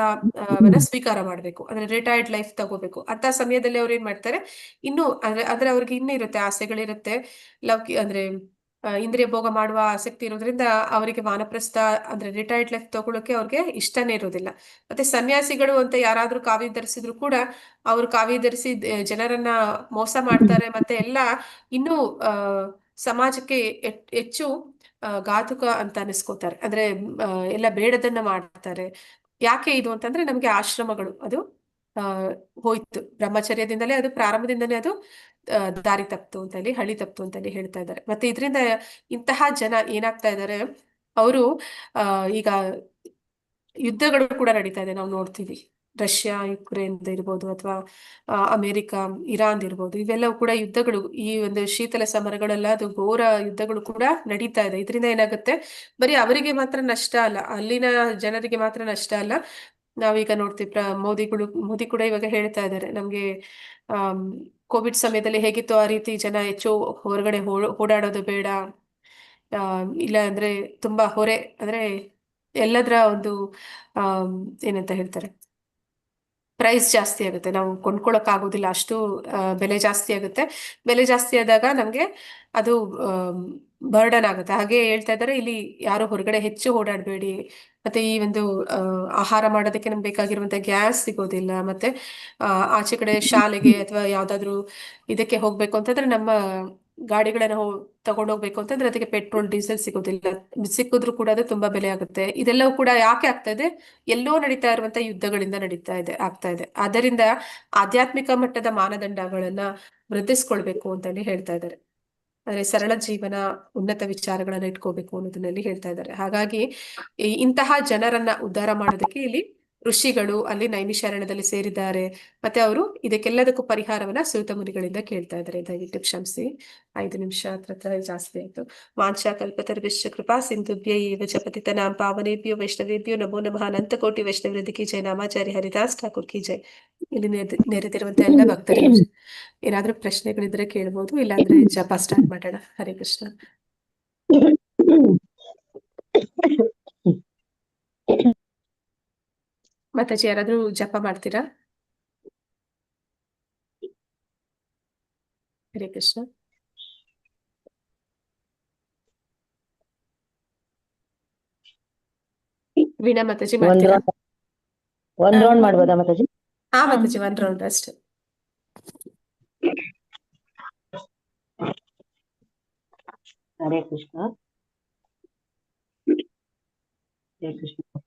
ವನ್ನ ಸ್ವೀಕಾರ ಮಾಡ್ಬೇಕು, ಅಂದ್ರೆ ರಿಟೈರ್ಡ್ ಲೈಫ್ ತಗೋಬೇಕು. ಅಂತ ಸಮಯದಲ್ಲಿ ಅವ್ರು ಏನ್ ಮಾಡ್ತಾರೆ, ಇನ್ನು ಅಂದ್ರೆ ಅವ್ರಿಗೆ ಇನ್ನೂ ಇರುತ್ತೆ, ಆಸೆಗಳಿರುತ್ತೆ, ಅಂದ್ರೆ ಇಂದ್ರಿಯ ಭೋಗ ಮಾಡುವ ಆಸಕ್ತಿ ಇರೋದ್ರಿಂದ ಅವರಿಗೆ ವಾನಪ್ರಸ್ಥ ಅಂದ್ರೆ ರಿಟೈರ್ಡ್ ಲೈಫ್ ತಗೊಳ್ಳೋಕೆ ಅವ್ರಿಗೆ ಇಷ್ಟನೇ ಇರೋದಿಲ್ಲ. ಮತ್ತೆ ಸನ್ಯಾಸಿಗಳು ಅಂತ ಯಾರಾದ್ರೂ ಕಾವಿ ಧರಿಸಿದ್ರು ಕೂಡ ಅವರು ಕಾವಿ ಧರಿಸಿ ಜನರನ್ನ ಮೋಸ ಮಾಡ್ತಾರೆ. ಮತ್ತೆ ಎಲ್ಲ ಇನ್ನೂ ಆ ಸಮಾಜಕ್ಕೆ ಹೆಚ್ಚು ಘಾತುಕ ಅಂತ ಅನಿಸ್ಕೋತಾರೆ. ಅಂದ್ರೆ ಎಲ್ಲ ಬೇಡದನ್ನ ಮಾಡ್ತಾರೆ. ಯಾಕೆ ಇದು ಅಂತಂದ್ರೆ ನಮ್ಗೆ ಆಶ್ರಮಗಳು ಅದು ಆ ಹೋಯ್ತು, ಬ್ರಹ್ಮಚರ್ಯದಿಂದಲೇ ಅದು ಪ್ರಾರಂಭದಿಂದಲೇ ಅದು ದಾರಿ ತಪ್ತು ಅಂತ ಹೇಳಿ, ಹಳಿ ತಪ್ತು ಅಂತ ಹೇಳಿ ಹೇಳ್ತಾ ಇದ್ದಾರೆ. ಮತ್ತೆ ಇದರಿಂದ ಇಂತಹ ಜನ ಏನಾಗ್ತಾ ಇದ್ದಾರೆ, ಅವರು ಈಗ ಯುದ್ಧಗಳು ಕೂಡ ನಡೀತಾ ಇದೆ, ನಾವು ನೋಡ್ತೀವಿ. ರಷ್ಯಾ ಯುಕ್ರೇನ್ ಇರ್ಬೋದು, ಅಥವಾ ಅಮೆರಿಕ ಇರಾನ್ ಇರ್ಬೋದು, ಇವೆಲ್ಲವೂ ಕೂಡ ಯುದ್ಧಗಳು, ಈ ಒಂದು ಶೀತಲ ಸಮರಗಳೆಲ್ಲ ಅದು ಘೋರ ಯುದ್ಧಗಳು ಕೂಡ ನಡೀತಾ ಇದೆ. ಇದರಿಂದ ಏನಾಗುತ್ತೆ, ಬರೀ ಅವರಿಗೆ ಮಾತ್ರ ನಷ್ಟ ಅಲ್ಲ, ಅಲ್ಲಿನ ಜನರಿಗೆ ಮಾತ್ರ ನಷ್ಟ ಅಲ್ಲ, ನಾವೀಗ ನೋಡ್ತೀವಿ ಮೋದಿ ಕೂಡ ಇವಾಗ ಹೇಳ್ತಾ ಇದ್ದಾರೆ ನಮ್ಗೆ ಆಮ್, ಕೋವಿಡ್ ಸಮಯದಲ್ಲಿ ಹೇಗಿತ್ತು ಆ ರೀತಿ ಜನ ಹೆಚ್ಚು ಹೊರಗಡೆ ಓಡಾಡೋದು ಬೇಡ. ಇಲ್ಲ ಅಂದ್ರೆ ತುಂಬಾ ಹೊರೆ ಅಂದ್ರೆ ಎಲ್ಲದರ ಒಂದು ಆಮ್, ಏನಂತ ಹೇಳ್ತಾರೆ, ಪ್ರೈಸ್ ಜಾಸ್ತಿ ಆಗುತ್ತೆ, ನಾವು ಕೊಂಡ್ಕೊಳಕ್ ಆಗೋದಿಲ್ಲ, ಅಷ್ಟು ಬೆಲೆ ಜಾಸ್ತಿ ಆಗುತ್ತೆ. ಬೆಲೆ ಜಾಸ್ತಿ ಆದಾಗ ನಮ್ಗೆ ಅದು ಬರ್ಡನ್ ಆಗುತ್ತೆ. ಹಾಗೆ ಹೇಳ್ತಾ ಇದ್ದಾರೆ ಇಲ್ಲಿ, ಯಾರು ಹೊರಗಡೆ ಹೆಚ್ಚು ಓಡಾಡಬೇಡಿ. ಮತ್ತೆ ಈ ಒಂದು ಆಹಾರ ಮಾಡೋದಕ್ಕೆ ನಮ್ಗೆ ಬೇಕಾಗಿರುವಂತ ಗ್ಯಾಸ್ ಸಿಗೋದಿಲ್ಲ. ಮತ್ತೆ ಆಚೆ ಕಡೆ ಶಾಲೆಗೆ ಅಥವಾ ಯಾವ್ದಾದ್ರು ಇದಕ್ಕೆ ಹೋಗ್ಬೇಕು ಅಂತಂದ್ರೆ ನಮ್ಮ ಗಾಡಿಗಳನ್ನ ತಗೊಂಡೋಗ್ಬೇಕು ಅಂತಂದ್ರೆ ಅದಕ್ಕೆ ಪೆಟ್ರೋಲ್ ಡೀಸೆಲ್ ಸಿಗೋದಿಲ್ಲ. ಸಿಕ್ಕಿದ್ರು ಕೂಡ ಅದು ತುಂಬಾ ಬೆಲೆ ಆಗುತ್ತೆ. ಇದೆಲ್ಲವೂ ಕೂಡ ಯಾಕೆ ಆಗ್ತಾ ಇದೆ? ಎಲ್ಲೋ ನಡೀತಾ ಇರುವಂತ ಯುದ್ಧಗಳಿಂದ ಆಗ್ತಾ ಇದೆ. ಆದ್ದರಿಂದ ಆಧ್ಯಾತ್ಮಿಕ ಮಟ್ಟದ ಮಾನದಂಡಗಳನ್ನ ವೃದ್ಧಿಸ್ಕೊಳ್ಬೇಕು ಅಂತೇಳಿ ಹೇಳ್ತಾ ಇದ್ದಾರೆ. ಅಂದ್ರೆ ಸರಳ ಜೀವನ, ಉನ್ನತ ವಿಚಾರಗಳನ್ನ ಇಟ್ಕೋಬೇಕು ಅನ್ನೋದನ್ನಲ್ಲಿ ಹೇಳ್ತಾ ಇದ್ದಾರೆ. ಹಾಗಾಗಿ ಇಂತಹ ಜನರನ್ನ ಉದ್ಧಾರ ಮಾಡೋದಕ್ಕೆ ಇಲ್ಲಿ ಋಷಿಗಳು ಅಲ್ಲಿ ನೈಮಿಷಾರಣ್ಯದಲ್ಲಿ ಸೇರಿದ್ದಾರೆ. ಮತ್ತೆ ಅವರು ಇದಕ್ಕೆಲ್ಲದಕ್ಕೂ ಪರಿಹಾರವನ್ನ ಸೂತ ಮುನಿಗಳಿಂದ ಕೇಳ್ತಾ ಇದ್ದಾರೆ. ದಯವಿಟ್ಟು ಕ್ಷಮಿಸಿ, 5 ನಿಮಿಷ ಹತ್ರ ಜಾಸ್ತಿ ಆಯ್ತು. ವಾಂಛಾ ಕಲ್ಪತರುಭ್ಯಶ್ಚ ಕೃಪಾ ಸಿಂಧುಭ್ಯ ಏವ ಚ ಪತಿತನಾಂ ಪಾವನೇಭ್ಯೋ ವೈಷ್ಣವೇಭ್ಯೋ ನಮೋ ನಮಃ. ಅನಂತಕೋಟಿ ವೈಷ್ಣವೃದ್ಧಿ ಕಿ ಜೈ. ನಾಮಾಚಾರ್ಯ ಹರಿದಾಸ್ ಠಾಕೂರ್ ಕಿ ಜೈ. ಇಲ್ಲಿ ನೆರೆದಿರುವಂತ ಎಲ್ಲ ಭಕ್ತರಿಗೆ ಏನಾದ್ರೂ ಪ್ರಶ್ನೆಗಳಿದ್ರೆ ಕೇಳ್ಬೋದು, ಇಲ್ಲಾಂದ್ರೆ ಜಪ ಸ್ಟಾರ್ಟ್ ಮಾಡೋಣ. ಹರೇ ಕೃಷ್ಣ. ಮಾತಾಜಿ ಯಾರಾದ್ರೂ ಜಪ ಮಾಡ್ತೀರಾ? ಹರೇ ಕೃಷ್ಣ. ವೀಣಾ ಮಾತಾಜಿ ಮಾಡ್ತೀರಾ? ಒಂದ್ ರೌಂಡ್ ಮಾಡ್ಬೋದಾ ಮಾತಾಜಿ? ಹಾ ಮಾತಾಜಿ, 1 ರೌಂಡ್ ಅಷ್ಟೇ. ಹರೇ ಕೃಷ್ಣ.